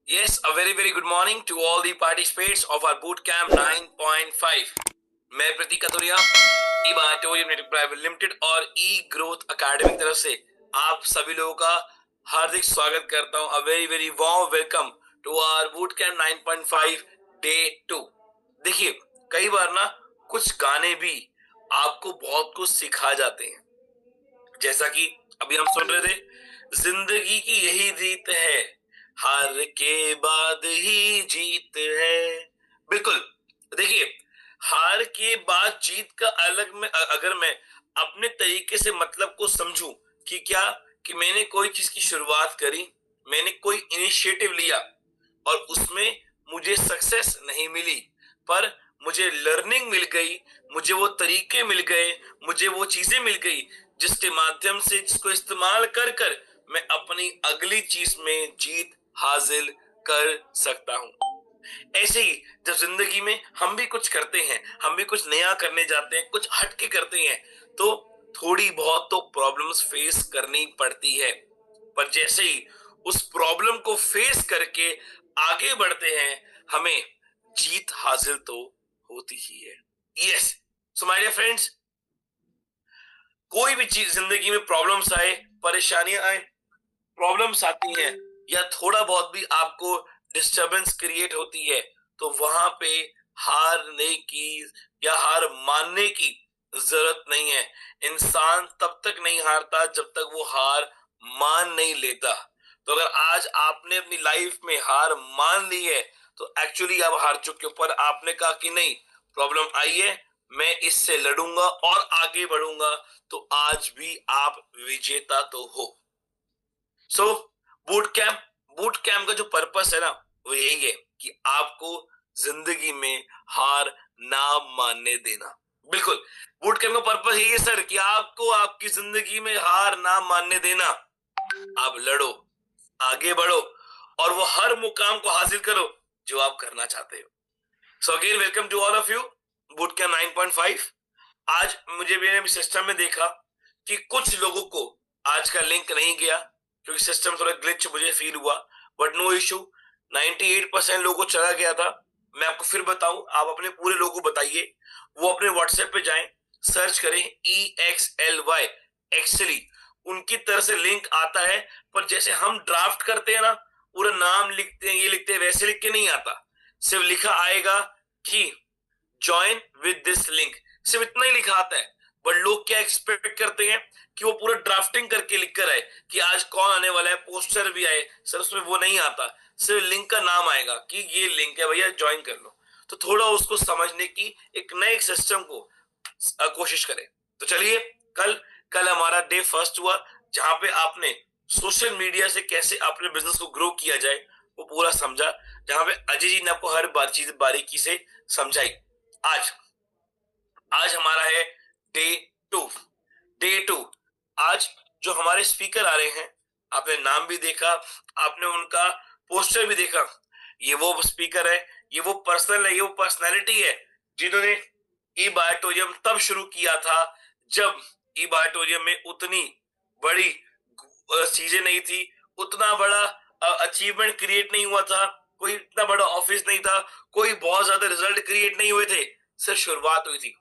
Yes, a very good morning to all the participants of our boot camp 9.5. मैं प्रतीक कतुरिया ई बाटोरियम network private limited और ई growth academy की तरफ से आप सभी लोगों का हार्दिक स्वागत करता हूं। A very warm welcome to our boot camp 9.5 day 2। देखिए, कई बार ना कुछ गाने भी आपको बहुत कुछ सिखा जाते हैं, जैसा कि अभी हम सुन रहे थे, जिंदगी की यही रीत है, हार के बाद ही जीत है। बिल्कुल। देखिए, हार के बाद जीत का अलग में अगर मैं अपने तरीके से मतलब को समझूं कि क्या, कि मैंने कोई चीज की शुरुआत करी, मैंने कोई इनिशिएटिव लिया और उसमें मुझे सक्सेस नहीं मिली, पर मुझे लर्निंग मिल गई, मुझे वो तरीके मिल गए, मुझे वो चीजें मिल गई जिसके माध्यम से, जिसको इस्तेमाल कर कर मैं अपनी अगली चीज में जीत हासिल कर सकता हूं। ऐसे ही जब जिंदगी में हम भी कुछ करते हैं, हम भी कुछ नया करने जाते हैं, कुछ हटके करते हैं, तो थोड़ी बहुत तो प्रॉब्लम्स फेस करनी पड़ती है। पर जैसे ही उस प्रॉब्लम को फेस करके आगे बढ़ते हैं, हमें जीत हासिल तो होती ही है। Yes, so my dear friends, कोई भी चीज जिंदगी में प्रॉब्लम्स आए, परेशानियां आए, प्रॉब्लम्स आती हैं, या थोड़ा बहुत भी आपको डिस्टरबेंस क्रिएट होती है, तो वहां पे हारने की या हार मानने की जरूरत नहीं है। इंसान तब तक नहीं हारता जब तक वो हार मान नहीं लेता। तो अगर आज आपने अपनी लाइफ में हार मान ली है, तो एक्चुअली आप हार चुके हो। पर आपने कहा कि नहीं, प्रॉब्लम आई है, मैं इससे लड़ूंगा और आगे बढ़ूंगा, तो आज भी आप विजेता तो हो। सो बूट कैंप का जो पर्पस है ना, वो यही है कि आपको जिंदगी में हार ना मानने देना। बिल्कुल, बूट कैंप का पर्पस यही है सर, कि आपको आपकी जिंदगी में हार ना मानने देना। आप लड़ो, आगे बढ़ो और वो हर मुकाम को हासिल करो जो आप करना चाहते हो। So again welcome to all of you, boot camp 9.5। आज मुझे भी सिस्टम में देखा कि कुछ लोगों को आज का लिंक नहीं गया, क्योंकि सिस्टम थोड़ा ग्लिच मुझे फील हुआ, बट नो इशू। 98% लोगों को चला गया था। मैं आपको फिर बताऊं, आप अपने पूरे लोगों को बताइए, वो अपने व्हाट्सएप पे जाएं, सर्च करें EXLY एक्चुअली, उनकी तरफ से लिंक आता है। पर जैसे हम ड्राफ्ट करते हैं ना, पूरा नाम लिखते हैं, ये लिखते हैं, वैसे लिख के नहीं आता। सिर्फ लिखा आएगा कि ज्वाइन विद दिस लिंक, सिर्फ इतना ही लिखा आता है। बट लोग क्या एक्सपेक्ट करते हैं कि वो पूरा ड्राफ्टिंग करके लिख कर आए कि आज कौन आने वाला है, पोस्टर भी आए। सर उसमें वो नहीं आता, सिर्फ लिंक का नाम आएगा कि ये लिंक है भैया, ज्वाइन कर लो। तो थोड़ा उसको समझने की एक नए सिस्टम को कोशिश करें। तो चलिए, कल कल हमारा डे फर्स्ट हुआ, जहां पे आपने सोशल मीडिया से कैसे अपने बिजनेस को ग्रो किया जाए वो पूरा समझा, जहां पे अजय जी ने आपको हर बार चीज बारीकी से समझाई। आज आज हमारा है डे टू। डे टू, आज जो हमारे स्पीकर आ रहे हैं, आपने नाम भी देखा, आपने उनका पोस्टर भी देखा। ये वो स्पीकर है, ये वो पर्सनल है, ये वो पर्सनैलिटी है जिन्होंने ई बायोटोरियम तब शुरू किया था जब ई बायोटोरियम में उतनी बड़ी चीजें नहीं थी, उतना बड़ा अचीवमेंट क्रिएट नहीं हुआ था, कोई इतना बड़ा ऑफिस नहीं था, कोई बहुत ज्यादा रिजल्ट क्रिएट नहीं हुए थे, सिर्फ शुरुआत हुई थी।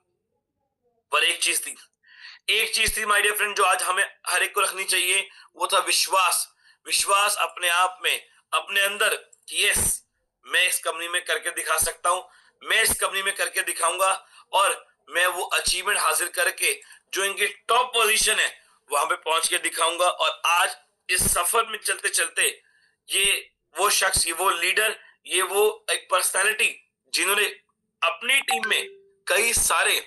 पर एक चीज थी माय डियर फ्रेंड, जो आज हमें हर एक को रखनी चाहिए, वो था विश्वास। विश्वास अपने आप में, अपने अंदर, कि यस, मैं इस कंपनी में करके दिखा सकता हूं, मैं इस कंपनी में करके दिखाऊंगा, और मैं वो अचीवमेंट हासिल करके जो इनकी टॉप पोजीशन है वहां पे पहुंच के दिखाऊंगा। और आज इस सफर में चलते चलते, ये वो शख्स, ये वो लीडर, ये वो एक पर्सनालिटी जिन्होंने अपनी टीम में कई सारे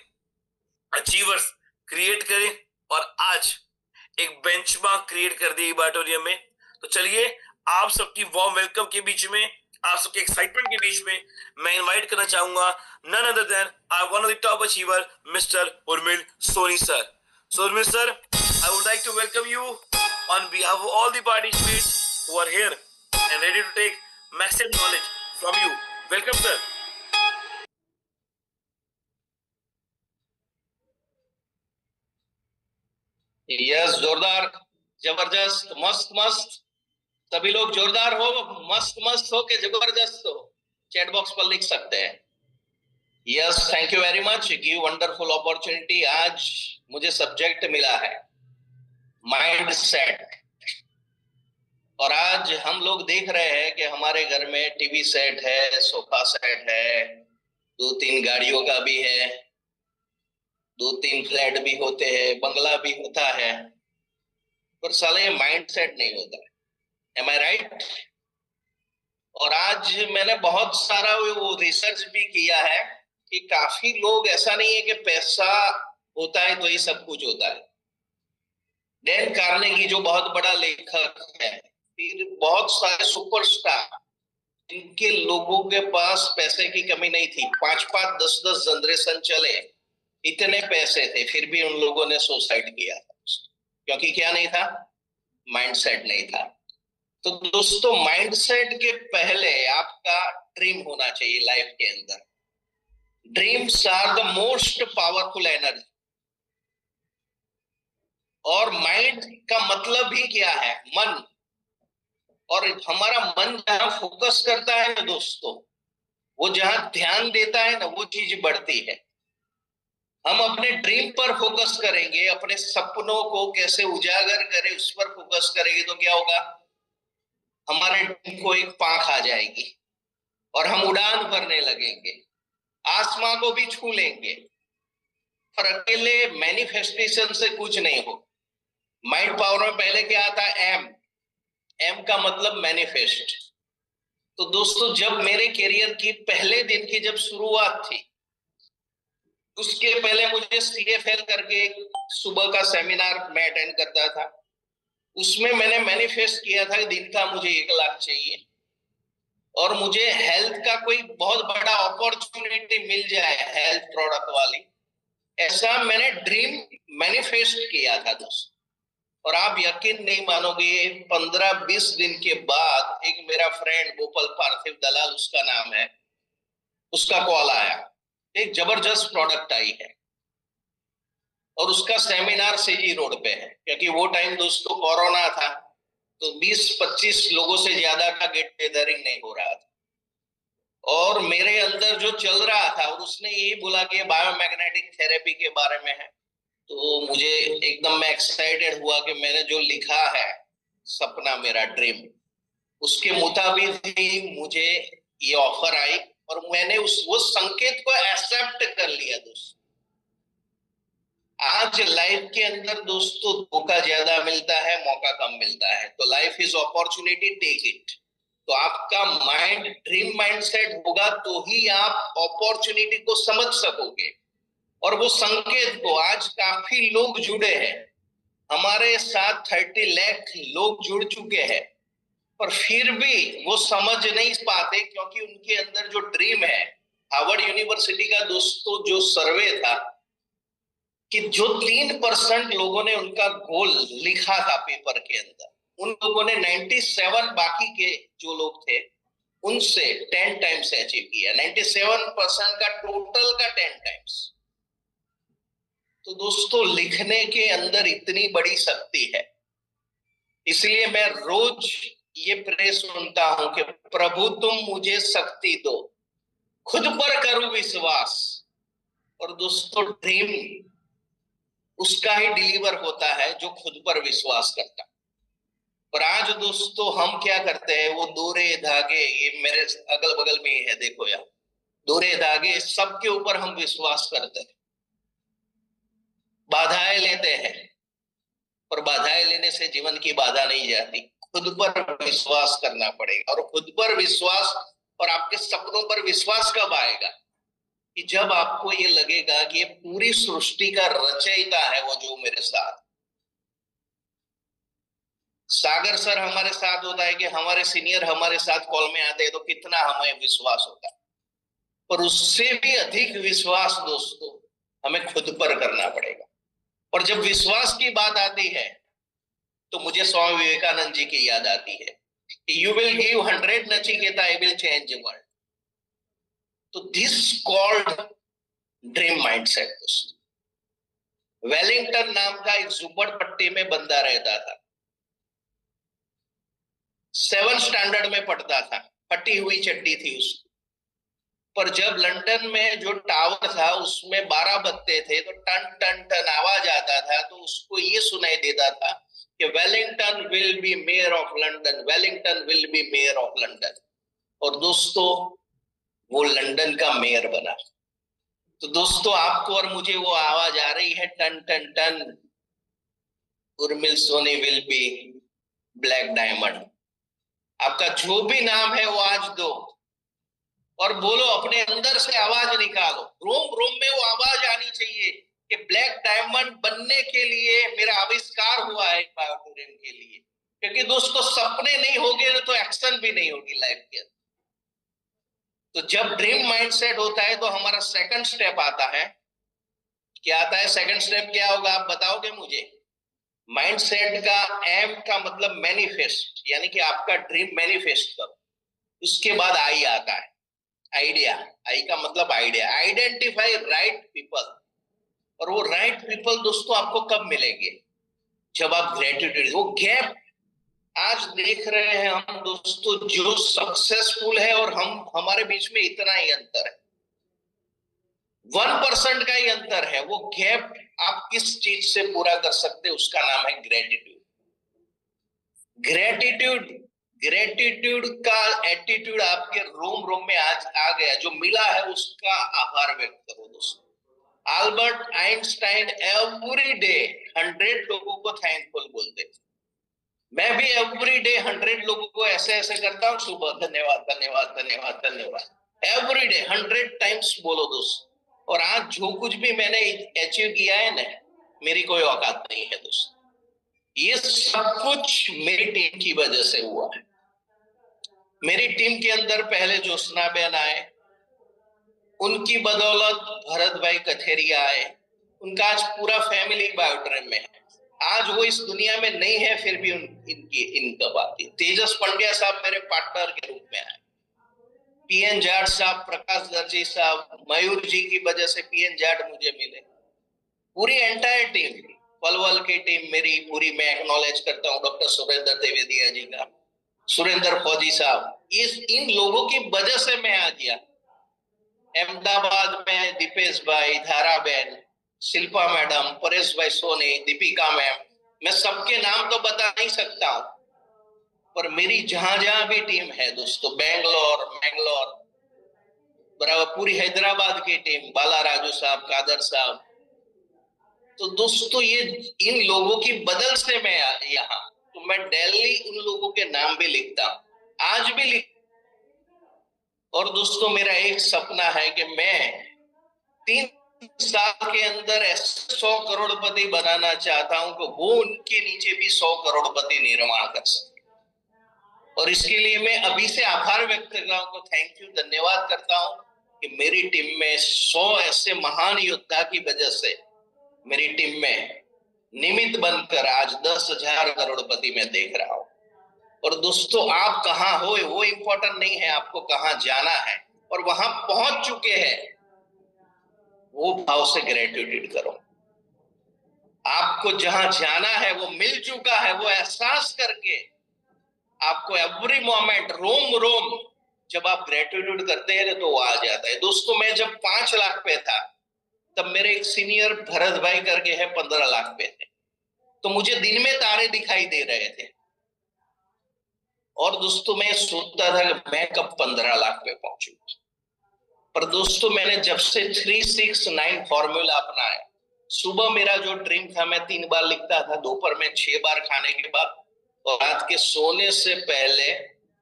अचीवर्स क्रिएट करे और आज एक बेंचमार्क क्रिएट कर दी बाटोरियम में। तो चलिए, आप सबकी वार्म वेलकम के बीच में, आप सबके एक्साइटमेंट के बीच में, मैं इनवाइट करना चाहूंगा none other than our one of the top achiever, mister Urmil Soni sir. So Urmil sir, I would like to welcome you on behalf of all the participants who are here and ready to take maximum knowledge from you. Welcome sir. Yes, जोरदार, जबरदस्त, मस्त मस्त। सभी लोग जोरदार हो, मस्त मस्त हो के जबरदस्त हो, चैट बॉक्स पर लिख सकते हैं। Yes, thank you very much, give wonderful opportunity. आज मुझे सब्जेक्ट मिला है माइंड सेट, और आज हम लोग देख रहे हैं कि हमारे घर में टीवी सेट है, सोफा सेट है, 2-3 गाड़ियों का भी है, 2-3 फ्लैट भी होते हैं, बंगला भी होता है, पर साले ये माइंड सेट नहीं होता है। एम आई राइट? और आज मैंने बहुत सारा वो रिसर्च भी किया है कि काफी लोग, ऐसा नहीं है कि पैसा होता है तो ही सब कुछ होता है। डेल कार्नेगी जो बहुत बड़ा लेखक है, फिर बहुत सारे सुपरस्टार, इनके लोगों के पास पैसे की कमी नहीं थी, 5-5 10-10 जनरेशन चले, इतने पैसे थे, फिर भी उन लोगों ने सुसाइड किया, क्योंकि क्या नहीं था? माइंडसेट नहीं था। तो दोस्तों, माइंडसेट के पहले आपका ड्रीम होना चाहिए लाइफ के अंदर। Dreams are the most powerful energy. और माइंड का मतलब ही क्या है? मन। और हमारा मन जहां फोकस करता है ना दोस्तों, वो जहां ध्यान देता है ना, वो चीज बढ़ती है। हम अपने ड्रीम पर फोकस करेंगे, अपने सपनों को कैसे उजागर करें उस पर फोकस करेंगे, तो क्या होगा? हमारे ड्रीम को एक पांख आ जाएगी और हम उड़ान भरने लगेंगे, आसमां को भी छू लेंगे। पर अकेले मैनिफेस्टेशन से कुछ नहीं हो। माइंड पावर में पहले क्या आता है? एम। एम का मतलब मैनिफेस्ट। तो दोस्तों, जब मेरे करियर की पहले दिन की जब शुरुआत थी, उसके पहले मुझे CFL करके सुबह का सेमिनार मैं अटेंड करता था। उसमें मैंने मैनिफेस्ट किया था कि दिन का मुझे 1 लाख चाहिए, और मुझे हेल्थ का कोई बहुत बड़ा अपॉर्चुनिटी मिल जाए, हेल्थ प्रोडक्ट वाली, ऐसा मैंने ड्रीम मैनिफेस्ट किया था दोस्त। और आप यकीन नहीं मानोगे, 15-20 दिन के बाद एक मेरा फ्रेंड गोपाल पार्थिव दलाल उसका नाम है, उसका कॉल आया, एक जबरदस्त प्रोडक्ट आई है, और उसका सेमिनार सीजी रोड पे है, क्योंकि वो टाइम दोस्तों कोरोना था, तो 20-25 लोगों से ज्यादा का गेट गैदरिंग नहीं हो रहा था। और मेरे अंदर जो चल रहा था, और उसने यही बोला कि बायोमैग्नेटिक थेरेपी के बारे में है, तो मुझे एकदम मैं एक्साइटेड हुआ कि मैंने जो लिखा है सपना, मेरा ड्रीम, उसके मुताबिक ही मुझे ये ऑफर आई, और मैंने वो संकेत को एक्सेप्ट कर लिया दोस्त। आज लाइफ के अंदर दोस्तों धोखा ज्यादा मिलता है, मौका कम मिलता है, तो life is opportunity, take it. तो आपका माइंड ड्रीम माइंडसेट होगा तो ही आप अपॉर्चुनिटी को समझ सकोगे, और वो संकेत को, आज काफी लोग जुड़े हैं हमारे साथ, 30 लाख लोग जुड़ चुके हैं, पर फिर भी वो समझ नहीं पाते, क्योंकि उनके अंदर जो ड्रीम है, हार्वर्ड यूनिवर्सिटी का दोस्तों जो सर्वे था, कि जो 3% लोगों ने उनका गोल लिखा था पेपर के अंदर, उन लोगों ने 97 बाकी के जो लोग थे उनसे 10 टाइम्स अचीव किया। 97% का टोटल का 10 टाइम्स। तो दोस्तों, लिखने के अंदर इतनी बड़ी शक्ति है, इसलिए मैं रोज ये प्रे सुनता हूं कि प्रभु तुम मुझे शक्ति दो, खुद पर करूं विश्वास। और दोस्तों, ड्रीम उसका ही डिलीवर होता है जो खुद पर विश्वास करता। पर आज दोस्तों हम क्या करते हैं, वो दोहरे धागे, ये मेरे अगल बगल में ही है, देखो यार, दोहरे धागे, सबके ऊपर हम विश्वास करते हैं, बाधाएं लेते हैं, पर बाधाएं लेने से जीवन की बाधा नहीं जाती। खुद पर विश्वास करना पड़ेगा, और खुद पर विश्वास और आपके सपनों पर विश्वास कब आएगा? कि जब आपको ये लगेगा कि ये पूरी सृष्टि का रचयिता है वो जो मेरे साथ। सागर सर हमारे साथ होता है, कि हमारे सीनियर हमारे साथ कॉल में आते हैं, तो कितना हमें विश्वास होता है, पर उससे भी अधिक विश्वास दोस्तों हमें खुद पर करना पड़ेगा। और जब विश्वास की बात आती है, तो मुझे स्वामी विवेकानंद जी की याद आती है, you will give 100 Nachiketa, I will change world. तो दिस कॉल्ड ड्रीम माइंडसेट दोस्तों। वेलिंगटन नाम का एक झुपड़पट्टी में बंदा रहता था, 7 स्टैंडर्ड में पढ़ता था, फटी हुई चड्डी थी उसकी। पर जब लंदन में जो टावर था उसमें 12 बत्ते थे तो टन टन टन आवाज आता था, तो उसको ये सुनाई देता था कि Wellington will be mayor of London, Wellington will be mayor of London. और दोस्तों वो लंदन का मेयर बना। तो दोस्तों आपको और मुझे वो आवाज आ रही है, टन टन टन, Urmil Soni will be black diamond. आपका जो भी नाम है वो आज दो और बोलो, अपने अंदर से आवाज निकालो, रोम रोम में वो आवाज आनी चाहिए कि ब्लैक डायमंड बनने के लिए मेरा आविष्कार हुआ है बायोटोरियम के लिए। क्योंकि दोस्तों सपने नहीं होंगे तो एक्शन भी नहीं होगी लाइफ के अंदर। तो जब ड्रीम माइंडसेट होता है तो हमारा सेकंड स्टेप आता है। क्या आता है सेकंड स्टेप? क्या होगा आप बताओगे मुझे? माइंडसेट का एम का मतलब मैनिफेस्ट, यानी कि आपका ड्रीम मैनिफेस्ट करो। उसके बाद आई आता है आइडिया। आई का मतलब आइडिया। Identify right people. और वो राइट पीपल दोस्तों आपको कब मिलेंगे? जब आप ग्रेटिट्यूड, वो गैप आज देख रहे हैं हम दोस्तों, जो सक्सेसफुल है और हम, हमारे बीच में इतना ही अंतर है, 1% का ही अंतर है। वो गैप आप किस चीज से पूरा कर सकते हैं? उसका नाम है ग्रेटिट्यूड। ग्रेटिट्यूड, ग्रेटिट्यूड का एटीट्यूड आपके रोम रोम में आज आ गया। जो मिला है उसका आभार व्यक्त करो दोस्तों। अल्बर्ट आइंस्टाइन एवरी डे 100 लोगों को थैंकफुल बोलते थे। मैं भी एवरी डे 100 लोगों को ऐसे ऐसे करता हूँ, सुबह धन्यवाद धन्यवाद धन्यवाद धन्यवाद, एवरी डे 100 टाइम्स बोलो दोस्त। और आज जो कुछ भी मैंने अचीव किया है ना, मेरी कोई औकात नहीं है दोस्त। ये सब कुछ मेरी टीम की वजह से हुआ है। मेरी टीम के अंदर पहले ज्योत्सना बहन आए, उनकी बदौलत भरत भाई कथेरिया आए, उनका आज पूरा फैमिली बायोटोरियम में है। आज वो इस दुनिया में नहीं है, फिर भी इनकी इनकम आती है। तेजस पंड्या साहब मेरे पार्टनर के रूप में आए, पीएन जाट साहब, प्रकाश दर्जी साहब, मयूर जी की वजह से पीएन जाट मुझे मिले। पूरी एंटायर टीम, पलवल की टीम मेरी पूरी, मैं एक्नॉलेज करता हूँ डॉक्टर सुरेंद्र देवेदिया जी का, सुरेंद्र फौजी साहब, इन लोगों की वजह से मैं आ गया। अहमदाबाद में दीपेश भाई, धारा बहन, शिल्पा मैडम, परेश भाई सोनी, दीपिका मैम, मैं सबके नाम तो बता नहीं सकता हूं, पर मेरी जहां जहां भी टीम है दोस्तों, बैंगलोर, मैंगलोर, बराबर पूरी हैदराबाद की टीम, बाला राजू साहब, कादर साहब, तो दोस्तों ये इन लोगों की बदल से मैं यहाँ, तो मैं डेली उन लोगों के नाम भी लिखता हूँ, आज भी लिख। और दोस्तों मेरा एक सपना है कि मैं 3 साल के अंदर ऐसे 100 करोड़पति बनाना चाहता हूं कि वो उनके नीचे भी 100 करोड़पति निर्माण कर सके। और इसके लिए मैं अभी से आभार व्यक्त कर रहा हूं, थैंक यू, धन्यवाद करता हूं कि मेरी टीम में 100 ऐसे महान योद्धा की वजह से मेरी टीम में निमित्त बनकर आज 10,000 करोड़पति मैं देख रहा हूं। और दोस्तों आप कहां हो वो इंपॉर्टेंट नहीं है, आपको कहां जाना है और वहां पहुंच चुके हैं, वो भाव से ग्रेटिट्यूड करो। आपको जहां जाना है वो मिल चुका है, वो एहसास करके आपको एवरी मोमेंट, रोम रोम, जब आप ग्रेटिट्यूड करते हैं तो वो आ जाता है। दोस्तों मैं जब 5 लाख पे था तब मेरे एक सीनियर भरत भाई करके है 15 लाख पे थे, तो मुझे दिन में तारे दिखाई दे रहे थे। और दोस्तों मैं सोचता था कि मैं कब 15 लाख पे पहुंचूंगा। पर दोस्तों मैंने जब से 369 फॉर्मूला अपनाया, सुबह मेरा जो ड्रीम था मैं 3 बार लिखता था, दोपहर में 6 बार खाने के बाद, और रात के सोने से पहले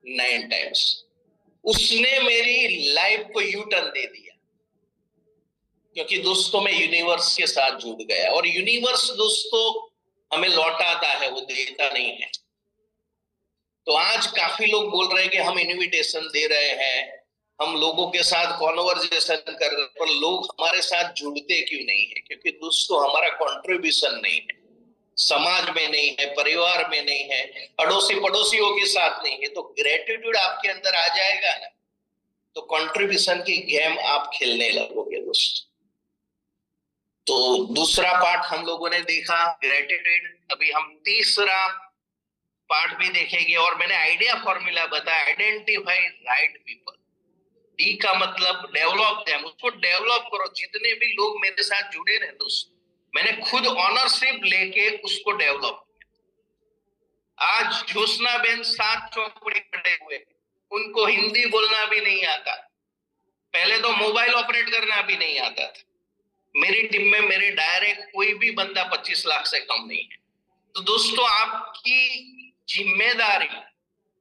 9 टाइम्स। उसने मेरी लाइफ को यू टर्न दे दिया, क्योंकि दोस्तों मैं यूनिवर्स के साथ जुड़ गया। और यूनिवर्स दोस्तों हमें लौटाता है, वो देता नहीं है। तो आज काफी लोग बोल रहे हैं कि हम इनविटेशन दे रहे हैं, हम लोगों के साथ कॉन्वर्जेशन कर रहे हैं, पर लोग हमारे साथ जुड़ते क्यों नहीं है? क्योंकि दोस्तों हमारा कंट्रीब्यूशन नहीं है, समाज में नहीं है, परिवार में नहीं है, अड़ोसी पड़ोसियों के साथ नहीं है। तो ग्रेटिट्यूड आपके अंदर आ जाएगा ना, तो कंट्रीब्यूशन की गेम आप खेलने लगोगे दोस्त। तो दूसरा पार्ट हम लोगों ने देखा ग्रेटिट्यूड। अभी हम तीसरा पार्ट भी देखेंगे। और मैंने आइडिया फॉर्मूला बताया, आइडेंटिफाई राइट पीपल। डी का मतलब डेवलप देम, उसको डेवलप करो। जितने भी लोग मेरे साथ जुड़े रहे दोस्त, मैंने खुद ऑनरशिप लेके उसको डेवलप किया। आज ज्योत्सना बेन 7 चौपड़ी पढ़े हुए, उनको हिंदी बोलना भी नहीं आता, पहले तो मोबाइल ऑपरेट करना भी नहीं आता था। मेरी टीम में मेरे डायरेक्ट कोई भी बंदा 25 लाख से कम नहीं है। तो दोस्तों, आपकी जिम्मेदारी,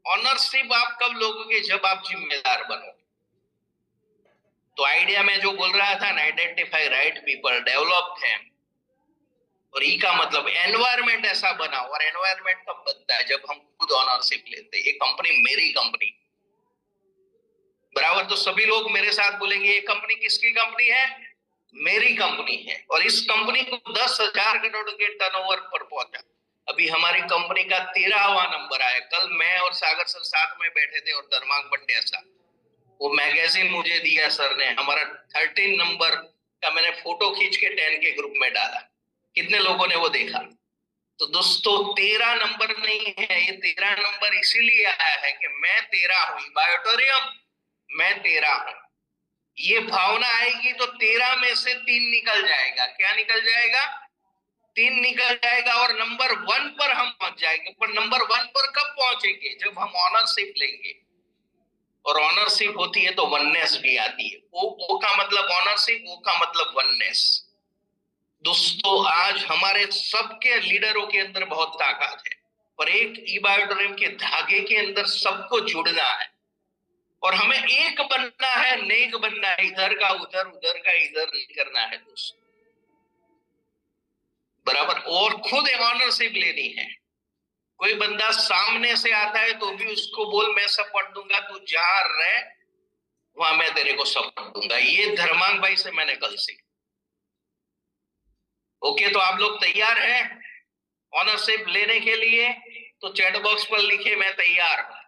ऑनरशिप आप कब लोगोगे? जब आप जिम्मेदार बनो। तो आइडिया में जो बोल रहा था ना, आइडेंटिफाई राइट पीपल, डेवलप है। और ई का मतलब एनवायरमेंट ऐसा बनाओ। और एनवायरमेंट कब बनता है? जब हम खुद ऑनरशिप लेते हैं। ये कंपनी मेरी कंपनी बराबर। तो सभी लोग मेरे साथ बोलेंगे, ये कंपनी किसकी कंपनी है? मेरी कंपनी है। और इस कंपनी को 10,000 करोड़ के टर्नओवर पर पहुंचा। अभी हमारी कंपनी का 13वां नंबर आया। कल मैं और सागर सर साथ में बैठे थे, और धर्मांक पंड्या साहब, वो मैगजीन मुझे दिया सर ने, हमारा 13 नंबर का मैंने फोटो खींच के 10 के ग्रुप में डाला। कितने लोगों ने वो देखा? तो दोस्तों, 13 नंबर नहीं है, ये 13 नंबर इसीलिए आया है कि मैं 13 हूं, बायोटोरियम मैं 13 हूं। ये भावना आएगी तो 13 में से 3 निकल जाएगा। क्या निकल जाएगा? 3 निकल जाएगा, और नंबर 1 पर हम पहुंच जाएंगे। पर नंबर 1 पर कब पहुंचेंगे? जब हम ऑनरशिप लेंगे। और ऑनरशिप होती है तो वननेस भी आती है। ओ का मतलब ऑनरशिप, ओ का मतलब वननेस। दोस्तों, आज हमारे सबके लीडरों के अंदर बहुत ताकत है, पर एक ई बायोटोरियम के धागे के अंदर सबको जुड़ना है। और हमें एक बनना है, नेक बनना है। इधर का उधर, उधर का इधर नहीं करना है दोस्तों, बराबर। और खुद ऑनरशिप लेनी है। कोई बंदा सामने से आता है तो भी उसको बोल, मैं सपोर्ट दूंगा, तू जहां रहे वहां मैं तेरे को सपोर्ट दूंगा। ये धर्मांग भाई से मैंने कल सीखा। ओके, तो आप लोग तैयार हैं ऑनरशिप लेने के लिए? तो चैट बॉक्स पर लिखे, मैं तैयार हूं।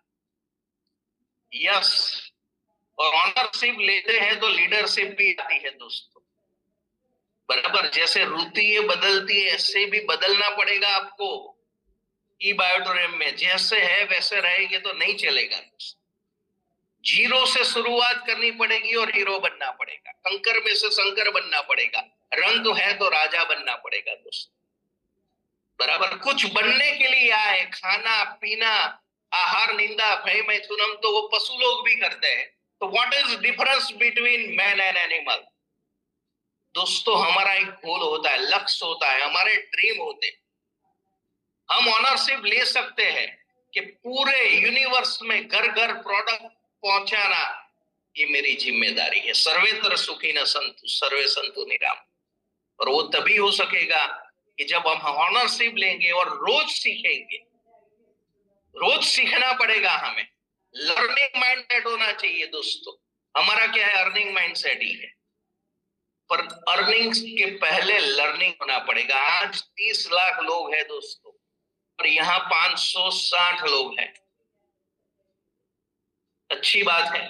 यस। और ऑनरशिप लेते हैं तो लीडरशिप भी आती है दोस्तों, बराबर। जैसे रुचि ये बदलती है, ऐसे भी बदलना पड़ेगा आपको। ई बायोटोरियम में जैसे है वैसे रहेंगे तो नहीं चलेगा। जीरो से शुरुआत करनी पड़ेगी और हीरो बनना पड़ेगा। कंकर में से शंकर बनना पड़ेगा। रंग है तो राजा बनना पड़ेगा दोस्तों, बराबर। कुछ बनने के लिए आए, खाना पीना, आहार, निंदा, भय, मैथुनम तो वो पशु लोग भी करते हैं। तो what is difference between man and animal? दोस्तों, हमारा एक गोल होता है, लक्ष्य होता है, हमारे ड्रीम होते हैं। हम ऑनरशिप ले सकते हैं कि पूरे यूनिवर्स में घर घर प्रोडक्ट पहुंचाना, ये मेरी जिम्मेदारी है। सर्वेत्र सुखी न संतु, सर्वे संतु निराम। और वो तभी हो सकेगा कि जब हम ऑनरशिप लेंगे और रोज सीखेंगे। रोज सीखना पड़ेगा हमें। लर्निंग माइंडसेट होना चाहिए दोस्तों। हमारा क्या है? अर्निंग माइंडसेट ही है, पर अर्निंग के पहले लर्निंग होना पड़ेगा। आज 30 लाख लोग हैं दोस्तों, और यहाँ 560 लोग हैं। अच्छी बात है,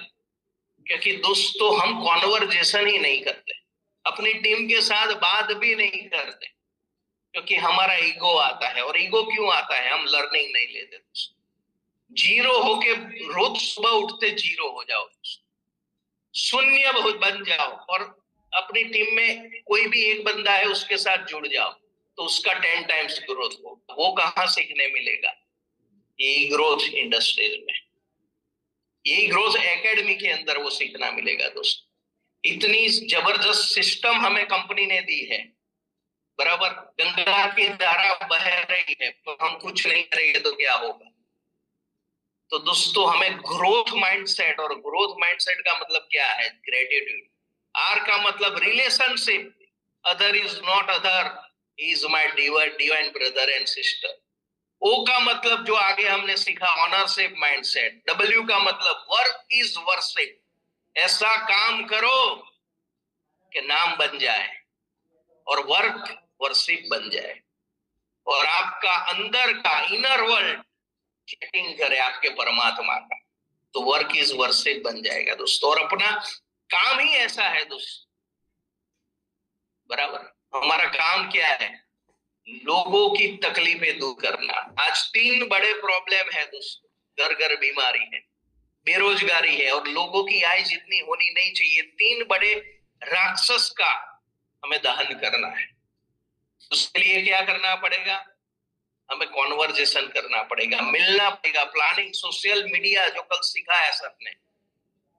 क्योंकि दोस्तों हम कॉन्वर्जेशन ही नहीं करते, अपनी टीम के साथ बात भी नहीं करते, क्योंकि हमारा ईगो आता है। और ईगो क्यों आता है? हम लर्निंग नहीं लेते दोस्तों। जीरो होके रोज सुबह उठते जीरो हो जाओ, शून्य बन जाओ, और अपनी टीम में कोई भी एक बंदा है उसके साथ जुड़ जाओ, तो उसका 10 टाइम्स ग्रोथ हो। वो कहां सीखने मिलेगा? यही ग्रोथ इंडस्ट्रीज में, यही ग्रोथ एकेडमी के अंदर वो सीखना मिलेगा दोस्तों। इतनी जबरदस्त सिस्टम हमें कंपनी ने दी है, बराबर। गंगा की धारा बह रही है, तो हम कुछ नहीं करेंगे तो क्या होगा? तो दोस्तों, हमें ग्रोथ माइंडसेट, और ग्रोथ माइंडसेट का मतलब क्या है? ग्रेटिट्यूड। आर का मतलब relationship, other is not other, is my divine brother and sister. O का मतलब जो आगे हमने सीखा, ऑनरशिप माइंडसेट। डब्ल्यू का मतलब वर्क इज वर्शिप, ऐसा काम करो कि नाम बन जाए और वर्क वर्शिप बन जाए, और आपका अंदर का इनर वर्ल्ड चैटिंग करे आपके परमात्मा का, तो वर्क इज वर्शिप बन जाएगा दोस्तों। और अपना काम ही ऐसा है दोस्तों, बराबर। हमारा काम क्या है? लोगों की तकलीफें दूर करना। आज 3 बड़े प्रॉब्लम है दोस्तों, घर घर बीमारी है, बेरोजगारी है और लोगों की आय जितनी होनी नहीं चाहिए। 3 बड़े राक्षस का हमें दहन करना है। उसके लिए क्या करना पड़ेगा? हमें कॉन्वर्जेशन करना पड़ेगा, मिलना पड़ेगा, प्लानिंग, सोशल मीडिया जो कल सीखा है सबने,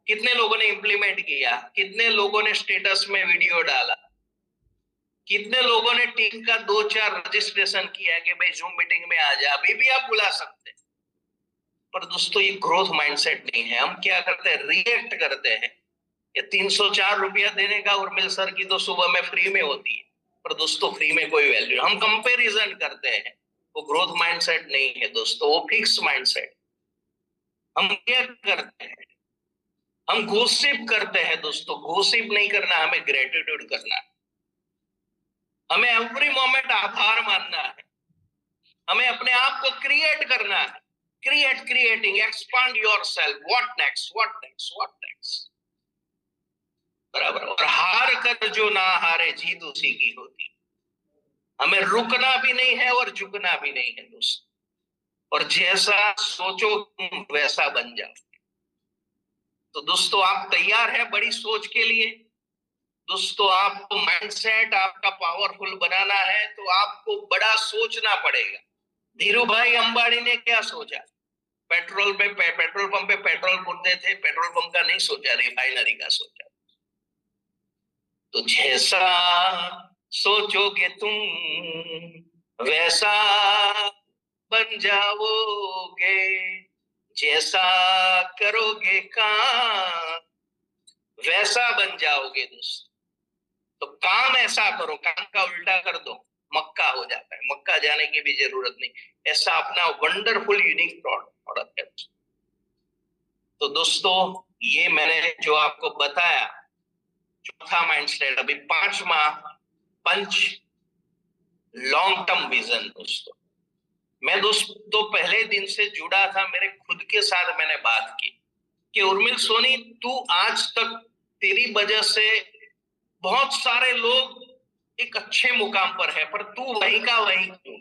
कितने लोगों ने इंप्लीमेंट किया, कितने लोगों ने स्टेटस में वीडियो डाला, कितने लोगों ने टीम का 2-4 रजिस्ट्रेशन किया कि भाई जूम मीटिंग में आ जा। अभी भी आप बुला सकते हैं, पर दोस्तों ये ग्रोथ माइंडसेट नहीं है। हम क्या करते हैं? रिएक्ट करते हैं। ये 304 रुपया देने का उर्मिल सर की तो सुबह में फ्री में होती है, पर दोस्तों फ्री में कोई वैल्यू। हम कंपैरिजन करते हैं, वो ग्रोथ माइंडसेट नहीं है दोस्तों, वो फिक्स माइंडसेट। हम क्या करते हैं? हम गोसिप करते हैं दोस्तों। गोसिप नहीं करना, हमें ग्रेटिट्यूड करना है। हमें एवरी मोमेंट आभार मानना है। हमें अपने आप को क्रिएट करना है। Creating, expand yourself. What next, what next, what next, बराबर। और हार कर जो ना हारे, जीत उसी की होती है। हमें रुकना भी नहीं है और झुकना भी नहीं है दोस्तों। और जैसा सोचो तुम वैसा बन जाओ। तो दोस्तों आप तैयार है बड़ी सोच के लिए? दोस्तों आपको माइंडसेट आपका पावरफुल बनाना है तो आपको बड़ा सोचना पड़ेगा। धीरू भाई अंबानी ने क्या सोचा? पेट्रोल पंप पे पेट्रोल पुरते थे, पेट्रोल पंप का नहीं सोचा, रिफाइनरी का सोचा। तो जैसा सोचोगे तुम वैसा बन जाओगे, जैसा करोगे काम वैसा बन जाओगे दोस्त। तो काम ऐसा करो, काम का उल्टा कर दो, मक्का हो जाता है। मक्का जाने की भी जरूरत नहीं। ऐसा अपना वंडरफुल यूनिक प्रोडक्ट है। तो दोस्तों ये मैंने जो आपको बताया चौथा माइंडसेट। अभी 5वां पंच लॉन्ग टर्म विजन। दोस्तों मैं दोस्तों पहले दिन से जुड़ा था, मेरे खुद के साथ मैंने बात की कि उर्मिल सोनी तू आज तक, तेरी वजह से बहुत सारे लोग एक अच्छे मुकाम पर है, पर तू वहीं का वहीं क्यों?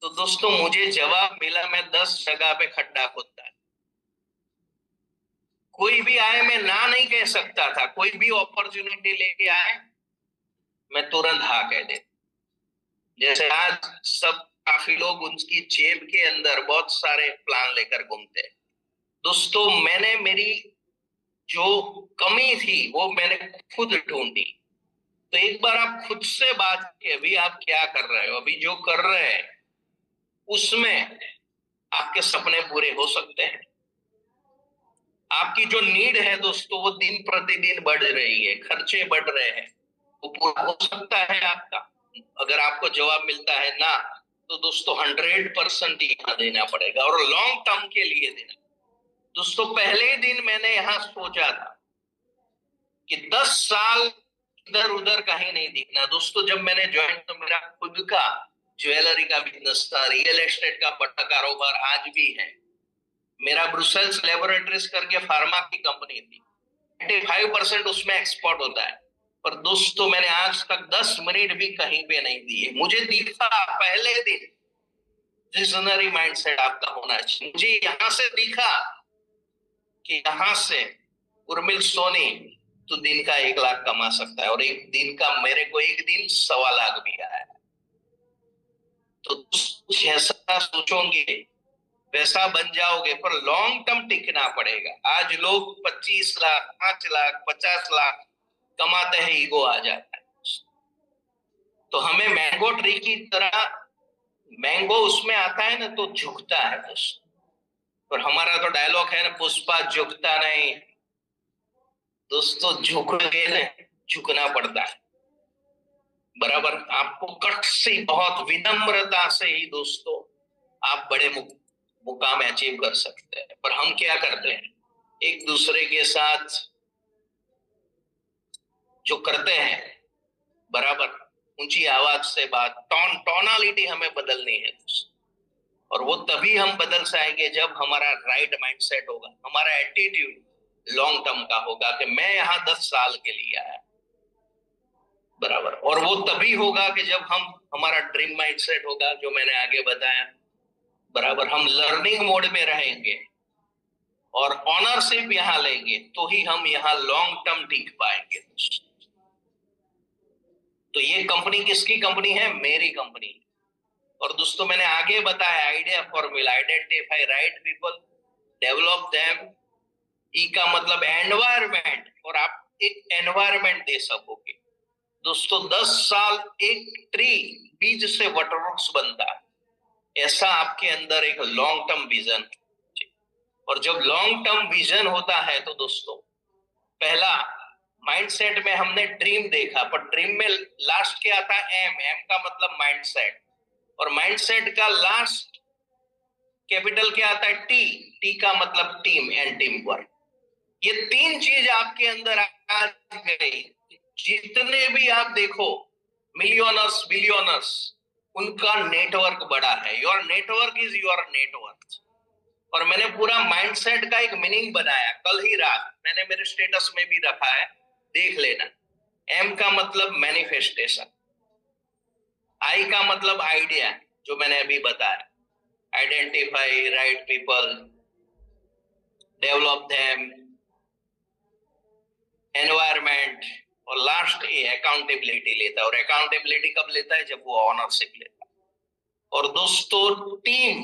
तो दोस्तों मुझे जवाब मिला, मैं 10 जगह पे खड्डा खोदता है। कोई भी आए मैं ना नहीं कह सकता था। कोई भी अपॉर्चुनिटी लेके आए मैं तुरंत हाँ कह दे। जैसे आज सब काफी लोग उनकी जेब के अंदर बहुत सारे प्लान लेकर घूमते हैं। दोस्तों मैंने मेरी जो कमी थी वो मैंने खुद ढूंढी। तो एक बार आप खुद से बात की, अभी आप क्या कर रहे हो, अभी जो कर रहे हैं उसमें आपके सपने पूरे हो सकते हैं। आपकी जो नीड है दोस्तों वो दिन प्रतिदिन बढ़ रही है, खर्चे बढ़ रहे हैं, वो पूरा हो सकता है आपका। अगर आपको जवाब मिलता है ना, तो दोस्तों 100% यहाँ देना पड़ेगा और लॉन्ग टर्म के लिए देना। दोस्तों पहले दिन मैंने यहाँ सोचा था कि 10 साल इधर उधर कहीं नहीं दिखना। दोस्तों जब मैंने ज्वाइन तो मेरा खुद का ज्वेलरी का बिजनेस था, रियल एस्टेट का बड़ा कारोबार आज भी है। मेरा ब्रुसेल्स लेबोरेटरीज करके फार्मा की कंपनी थी, 85% उसमें एक्सपोर्ट होता है। पर दोस्तों मैंने आज तक 10 मिनट भी कहीं पे नहीं दिए। मुझे दिखा पहले दिन विजनरी माइंडसेट आपका होना चाहिए। मुझे यहां से दिखा कि यहां से उर्मिल सोनी तो दिन का 1 लाख कमा सकता है, और एक दिन का मेरे को एक दिन 1.25 लाख भी आया। तो जैसा सोचोगे वैसा बन जाओगे, पर लॉन्ग टर्म टिकना पड़ेगा। आज लोग 25 लाख, 5 लाख, 50 लाख कमाते हैं, ईगो आ जाता है। तो हमें मैंगो ट्री की तरह, मैंगो उसमें आता है ना तो झुकता है दोस्तों। और हमारा तो डायलॉग है ना, पुष्पा झुकता नहीं। दोस्तों झुकोगे ना, झुकना पड़ता है, बराबर। आपको कट से, बहुत विनम्रता से ही दोस्तों आप बड़े मुकाम अचीव कर सकते हैं। पर हम क्या करते हैं, एक दूसरे के साथ जो करते हैं, बराबर ऊंची आवाज से बात, टोनालिटी हमें बदलनी है दोस्तों। और वो तभी हम बदल जाएंगे जब हमारा राइट माइंडसेट होगा, हमारा एटीट्यूड लॉन्ग टर्म का होगा कि मैं यहाँ 10 साल के लिए आया, बराबर। और वो तभी होगा कि जब हमारा ड्रीम माइंडसेट होगा, जो मैंने आगे बताया। बराबर, हम लर्निंग मोड में रहेंगे और ऑनरशिप यहाँ लेंगे, तो ही हम यहाँ लॉन्ग टर्म टिक पाएंगे। तो ये कंपनी किसकी कंपनी है? मेरी कंपनी। और दोस्तों मैंने आगे बताया idea formula, identify right people, develop them. E का मतलब एनवायरमेंट, और आप एक एनवायरमेंट दे सकोगे। दोस्तों 10 साल एक ट्री बीज से वटवृक्ष बनता है, ऐसा आपके अंदर एक लॉन्ग टर्म विजन। और जब लॉन्ग टर्म विजन होता है तो दोस्तों, पहला माइंडसेट में हमने ड्रीम देखा, पर ड्रीम में लास्ट क्या था? एम। एम का मतलब माइंडसेट, और माइंडसेट का लास्ट कैपिटल क्या आता है? टी। टी का मतलब टीम एंड टीम वर्क। ये तीन चीज आपके अंदर आ गई, जितने भी आप देखो मिलियनर्स बिलियनर्स, उनका नेटवर्क बड़ा है। Your network is your network. और मैंने पूरा माइंडसेट का एक मीनिंग बनाया, कल ही रात मैंने मेरे स्टेटस में भी रखा है, देख लेना। एम का मतलब मैनिफेस्टेशन, आई का मतलब आइडिया, जो मैंने अभी बताया, identify right people, develop them, environment, और लास्ट ए अकाउंटेबिलिटी लेता है। और अकाउंटेबिलिटी कब लेता है? जब वो ऑनरशिप लेता है। और दोस्तों टीम,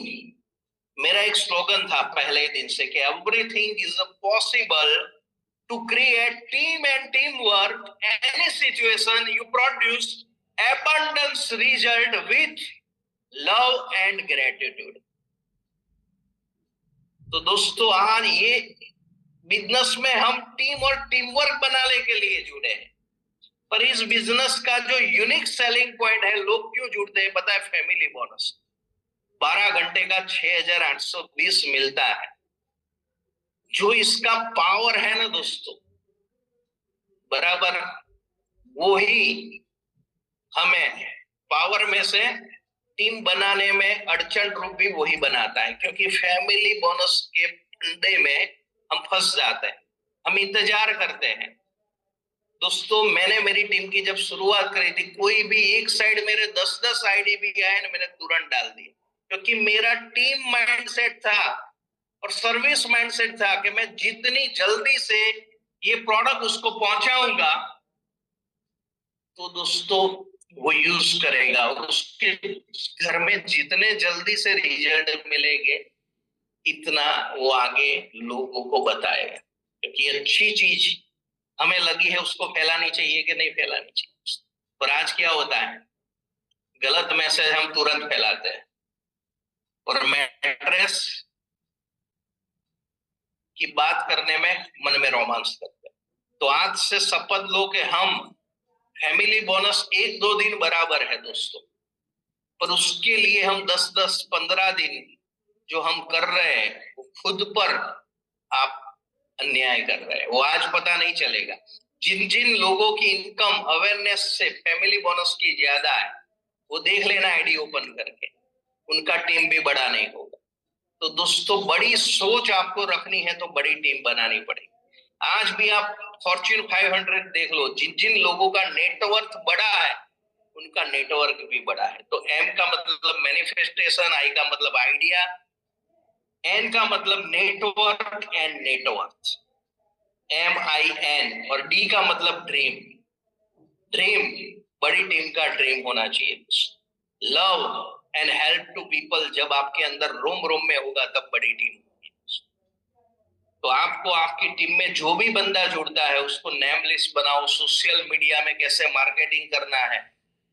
मेरा एक स्लोगन था पहले दिन से कि everything is possible to create team and team work, any situation you produce abundance result with love and gratitude। तो दोस्तों आज ये बिजनेस में हम टीम और टीम वर्क बनाने के लिए जुड़े हैं। पर इस बिजनेस का जो यूनिक सेलिंग पॉइंट है, लोग क्यों जुड़ते हैं पता है? फैमिली बोनस 12 घंटे का 6,820 मिलता है। जो इसका पावर है ना दोस्तों, बराबर, वो ही हमें पावर में से टीम बनाने में अड़चन रूप भी वही बनाता है। क्योंकि फैमिली बोनस के फंडे में हम फंस जाते हैं, हम इंतजार करते हैं। दोस्तों मैंने मेरी टीम की जब शुरुआत करी थी, कोई भी एक साइड मेरे 10-10 आईडी भी आए ना, मैंने तुरंत डाल दिया। क्योंकि मेरा टीम माइंडसेट था और सर्विस माइंडसेट था कि मैं जितनी जल्दी से ये प्रोडक्ट उसको पहुंचाऊंगा, तो दोस्तों वो यूज करेगा और उसके घर में जितने जल्दी से रिजल्ट मिलेंगे, इतना वो आगे लोगों को बताएगा। क्योंकि अच्छी चीज हमें लगी है, उसको फैलानी चाहिए कि नहीं फैलानी चाहिए। पर आज क्या होता है, गलत मैसेज हम तुरंत फैलाते हैं और मैट्रेस की बात करने में मन में रोमांस करते हैं। तो आज से शपथ लो कि हम फैमिली बोनस 1-2 दिन बराबर है दोस्तों, पर उसके लिए हम 10-10, 15 दिन जो हम कर रहे हैं, वो खुद पर आप अन्याय कर रहे हैं। वो आज पता नहीं चलेगा। जिन जिन लोगों की इनकम अवेयरनेस से फैमिली बोनस की ज्यादा है, वो देख लेना आईडी ओपन करके, उनका टीम भी बड़ा नहीं होगा। तो दोस्तों बड़ी सोच आपको रखनी है तो बड़ी टीम बनानी पड़ेगी। आज भी आप फॉर्च्यून 500 देख लो, जिन जिन लोगों का नेटवर्थ बड़ा है, उनका नेटवर्क भी बड़ा है। तो एम का मतलब मैनिफेस्टेशन, आई का मतलब आइडिया, एन का मतलब नेटवर्क एंड नेटवर्थ, MIN, और डी का मतलब ड्रीम। ड्रीम बड़ी टीम का ड्रीम होना चाहिए। Love and help to people जब आपके अंदर रोम रोम में होगा, तब बड़ी टीम होगी। तो आपको आपकी टीम में जो भी बंदा जुड़ता है, उसको नेम लिस्ट बनाओ, सोशल मीडिया में कैसे मार्केटिंग करना है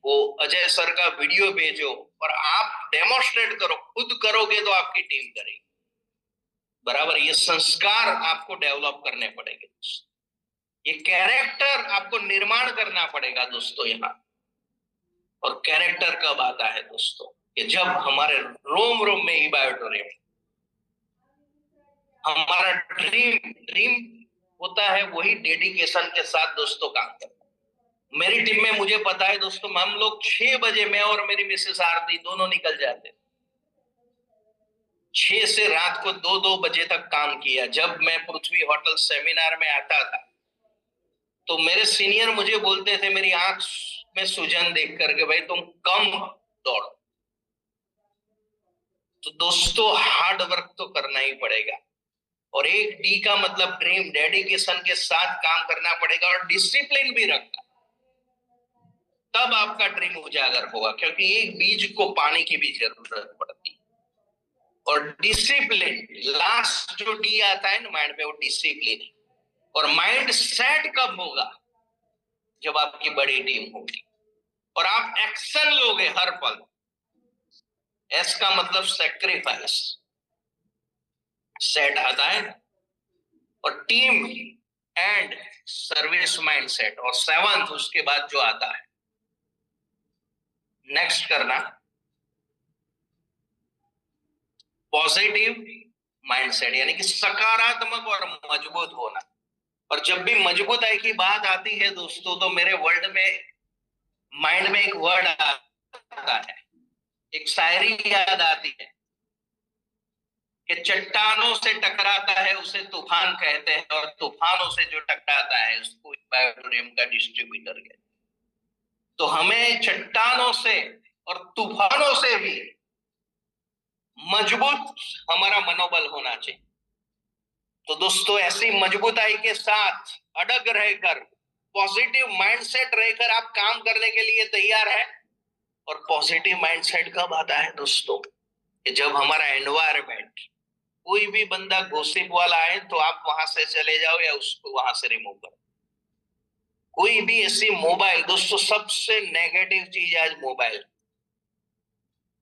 वो अजय सर का वीडियो भेजो और आप डेमोन्स्ट्रेट करो। खुद करोगे तो आपकी टीम करेगी, बराबर। ये संस्कार आपको डेवलप करने पड़ेंगे, ये कैरेक्टर आपको निर्माण करना पड़ेगा दोस्तों यहाँ। और कैरेक्टर कब आता है दोस्तों? कि जब हमारे रोम रोम में इबायोटोरियम, हमारा ड्रीम होता है, वही डेडिकेशन के साथ दोस्तों काम करता है। मेरी टीम में मुझे पता है दोस्तों, हम लोग 6 बजे, मैं और मेरी मिसेस आरती दोनों निकल जाते, 6 से रात को 2-2 बजे तक काम किया। जब मैं पृथ्वी होटल सेमिनार में आता था, तो मेरे सीनियर मुझे बोलते थे मेरी आंख में सूजन देख करके, भाई तुम कम दौड़ो। तो दोस्तों हार्ड वर्क तो करना ही पड़ेगा, और एक डी का मतलब ड्रीम, डेडिकेशन के साथ काम करना पड़ेगा और डिसिप्लिन भी रखना, तब आपका ड्रीम उजागर होगा। क्योंकि एक बीज को पानी की भी जरूरत पड़ती है। और डिसिप्लिन, लास्ट जो डी आता है ना माइंड में, वो डिसिप्लिन है। और माइंड सेट कब होगा? जब आपकी बड़ी टीम होगी और आप एक्शन लोगे हर पल। एस का मतलब सेक्रीफाइस, सेट आता है। और टीम एंड सर्विस माइंडसेट। और सेवंथ उसके बाद जो आता है नेक्स्ट करना, पॉजिटिव माइंडसेट, यानी कि सकारात्मक और मजबूत होना। और जब भी मजबूताई की बात आती है दोस्तों, तो मेरे वर्ल्ड में माइंड में एक वर्ड आता है, एक शायरी याद आती है कि चट्टानों से टकराता है उसे तूफान कहते हैं, और तूफानों से जो टकराता है उसको इक्वेटोरियम का डिस्ट्रीब्यूटर कहते हैं। तो हमें चट्टानों से और तूफानों से भी मजबूत हमारा मनोबल होना चाहिए। तो दोस्तों ऐसी मजबूताई के साथ अड़ग रहकर, पॉजिटिव माइंडसेट रहकर आप काम करने के लिए तैयार है। और पॉजिटिव माइंडसेट कब आता है दोस्तों? कि जब हमारा एनवायरनमेंट, कोई भी बंदा गॉसिप वाला आए तो आप वहां से चले जाओ या उसको वहां से रिमूव करो। कोई भी ऐसी मोबाइल, दोस्तों सबसे नेगेटिव चीज आज मोबाइल,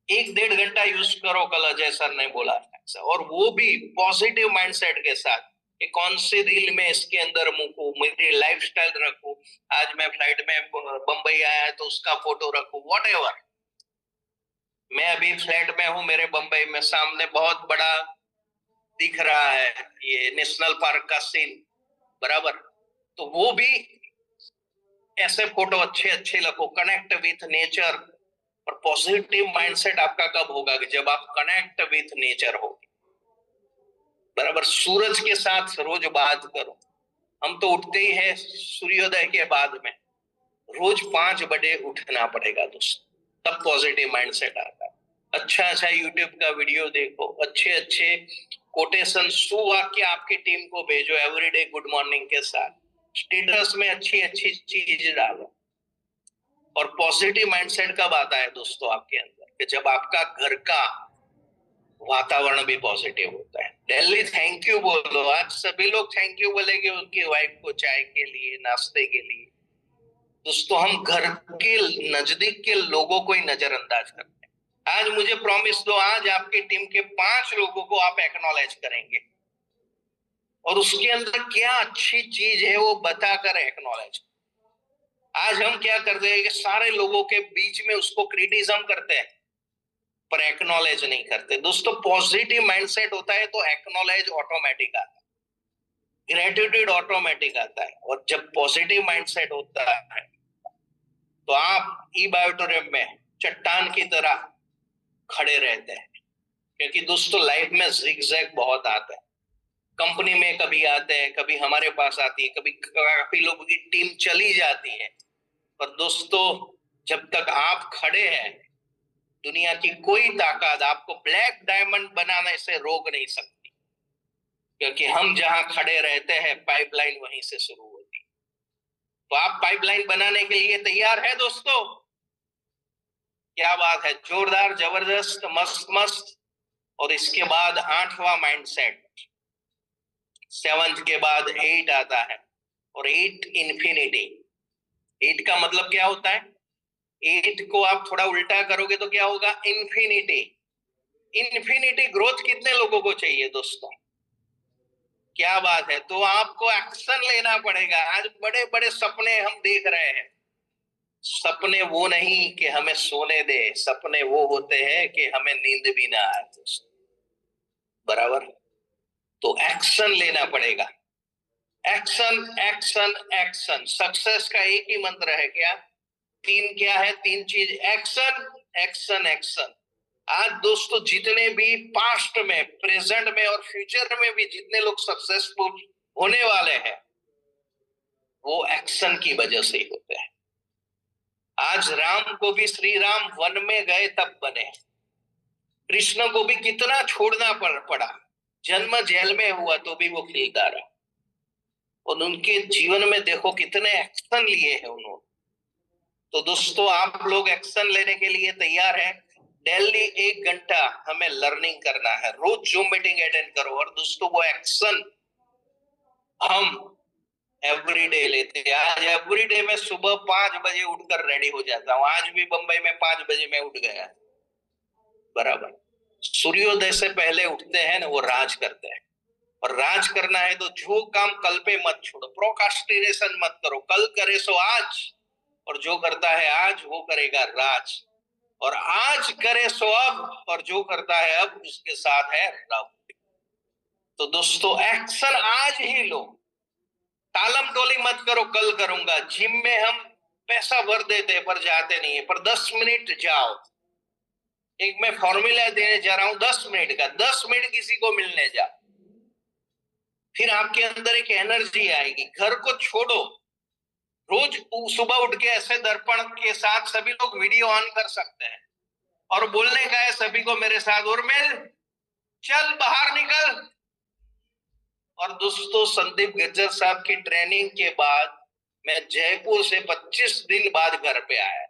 1-1.5 घंटा यूज करो, कल अजय सर ने बोला था, और वो भी पॉजिटिव माइंडसेट के साथ कि कौन सी रील में इसके अंदर मूकूं, मेरी लाइफस्टाइल रखूं, आज मैं फ्लाइट में बंबई आया तो उसका फोटो रखूं, व्हाटएवर। मैं अभी फ्लाइट में हूं, मेरे बंबई में सामने बहुत बड़ा दिख रहा है ये नेशनल पार्क का सीन, बराबर। तो वो भी ऐसे फोटो अच्छे अच्छे रखो, कनेक्ट विथ नेचर। और पॉजिटिव माइंडसेट आपका कब होगा? कि जब आप कनेक्ट विथ नेचर हो, बराबर। सूरज के साथ रोज बात करो। हम तो उठते ही है सूर्योदय के बाद में, रोज 5 बजे उठना पड़ेगा दोस्तों, तब पॉजिटिव माइंडसेट आता है। अच्छा यूट्यूब का वीडियो देखो, अच्छे अच्छे कोटेशन, सुवाक्य आपकी टीम को भेजो एवरीडे गुड मॉर्निंग के साथ, स्टेटस में अच्छी अच्छी चीज डालो। और पॉजिटिव माइंडसेट कब आता है दोस्तों आपके अंदर? कि जब आपका घर का वातावरण भी पॉजिटिव होता है। डेली थैंक यू बोलो। आज सभी लोग थैंक यू बोलेंगे उनकी वाइफ को चाय के लिए, नाश्ते के लिए। दोस्तों हम घर के नजदीक के लोगों को ही नजरअंदाज करते हैं। आज मुझे प्रॉमिस दो, आज आपकी टीम के 5 लोगों को आप एक्नॉलेज करेंगे, और उसके अंदर क्या अच्छी चीज है वो बताकर एक्नॉलेज। आज हम क्या करते हैं कि सारे लोगों के बीच में उसको क्रिटिसिज्म करते हैं, पर एक्नॉलेज नहीं करते। दोस्तों पॉजिटिव माइंडसेट होता है तो एक्नॉलेज ऑटोमेटिक आता है, ग्रेटिट्यूड ऑटोमेटिक आता है। और जब पॉजिटिव माइंडसेट होता है तो आप ई बायोटोरियम में चट्टान की तरह खड़े रहते हैं। क्योंकि दोस्तों लाइफ में जिगजैग बहुत आता है, कंपनी में कभी आते हैं, कभी हमारे पास आती है, कभी काफी लोगों की टीम चली जाती है। पर दोस्तों जब तक आप खड़े हैं, दुनिया की कोई ताकत आपको ब्लैक डायमंड बनाने से रोक नहीं सकती। क्योंकि हम जहां खड़े रहते हैं पाइपलाइन वहीं से शुरू होती है। तो आप पाइपलाइन बनाने के लिए तैयार है दोस्तों? क्या बात है, जोरदार, जबरदस्त, मस्त मस्त। और इसके बाद 8वां माइंडसेट, 7th के बाद 8 आता है, और 8 इंफिनिटी। 8 का मतलब क्या होता है? 8 को आप थोड़ा उल्टा करोगे तो क्या होगा? इंफिनिटी। इंफिनिटी ग्रोथ कितने लोगों को चाहिए दोस्तों? क्या बात है। तो आपको एक्शन लेना पड़ेगा। आज बड़े बड़े सपने हम देख रहे हैं, सपने वो नहीं कि हमें सोने दे, सपने वो होते हैं कि हमें नींद भी ना आए दोस्तों, बराबर। तो एक्शन लेना पड़ेगा, एक्शन एक्शन एक्शन। सक्सेस का एक ही मंत्र है क्या? 3 क्या है? 3 चीज, एक्शन एक्शन एक्शन। आज दोस्तों जितने भी पास्ट में, प्रेजेंट में और फ्यूचर में भी जितने लोग सक्सेसफुल होने वाले हैं, वो एक्शन की वजह से ही होते हैं। आज राम को भी श्री राम वन में गए तब बने, कृष्ण को भी कितना छोड़ना पड़ा, जन्म जेल में हुआ तो भी वो खिलता रहा। और उनके जीवन में देखो कितने एक्शन लिए हैं उन्होंने। तो दोस्तों आप लोग एक्शन लेने के लिए तैयार हैं? डेली 1 घंटा हमें लर्निंग करना है, रोज जूम मीटिंग अटेंड करो। और दोस्तों वो एक्शन हम एवरीडे लेते हैं। आज एवरीडे में सुबह 5 बजे उठकर रेडी हो जाता हूँ। आज भी बंबई में 5 बजे में उठ गया बराबर। सूर्योदय से पहले उठते हैं ना, वो राज करते हैं। और राज करना है तो जो काम कल पे मत छोड़ो, प्रोकास्टिनेशन मत करो। कल करे सो आज, और जो करता है आज वो करेगा राज। और आज करे सो अब, और जो करता है अब उसके साथ है रब। तो दोस्तों एक्शन आज ही लो, टालम टोली मत करो कल करूंगा। जिम में हम पैसा भर देते हैं पर जाते नहीं है, पर 10 मिनट जाओ। एक मैं फॉर्मूला देने जा रहा हूं 10 मिनट का, 10 मिनट किसी को मिलने जा, फिर आपके अंदर एक एनर्जी आएगी। घर को छोड़ो, रोज सुबह उठ के ऐसे दर्पण के साथ सभी लोग वीडियो ऑन कर सकते हैं और बोलने का है सभी को मेरे साथ, उर्मिल चल बाहर निकल। और दोस्तों संदीप गज्जर साहब की ट्रेनिंग के बाद मैं जयपुर से 25 दिन बाद घर पे आया,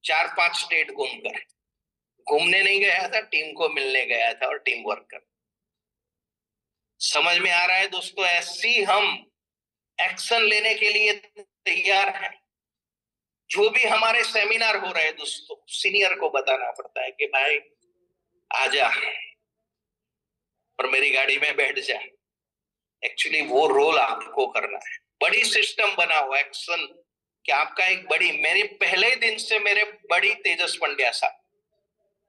4-5 स्टेट घूमकर। घूमने नहीं गया था, टीम को मिलने गया था और टीम वर्क कर। समझ में आ रहा है दोस्तों? ऐसी हम एक्शन लेने के लिए तैयार हैं। जो भी हमारे सेमिनार हो रहे हैं दोस्तों, सीनियर को बताना पड़ता है कि भाई आजा और मेरी गाड़ी में बैठ जा। एक्चुअली वो रोल आपको करना है। बड़ी सिस्टम बना हुआ एक्शन कि आपका एक बड़ी, मेरे पहले दिन से मेरे बड़ी तेजस पंड्या साहब,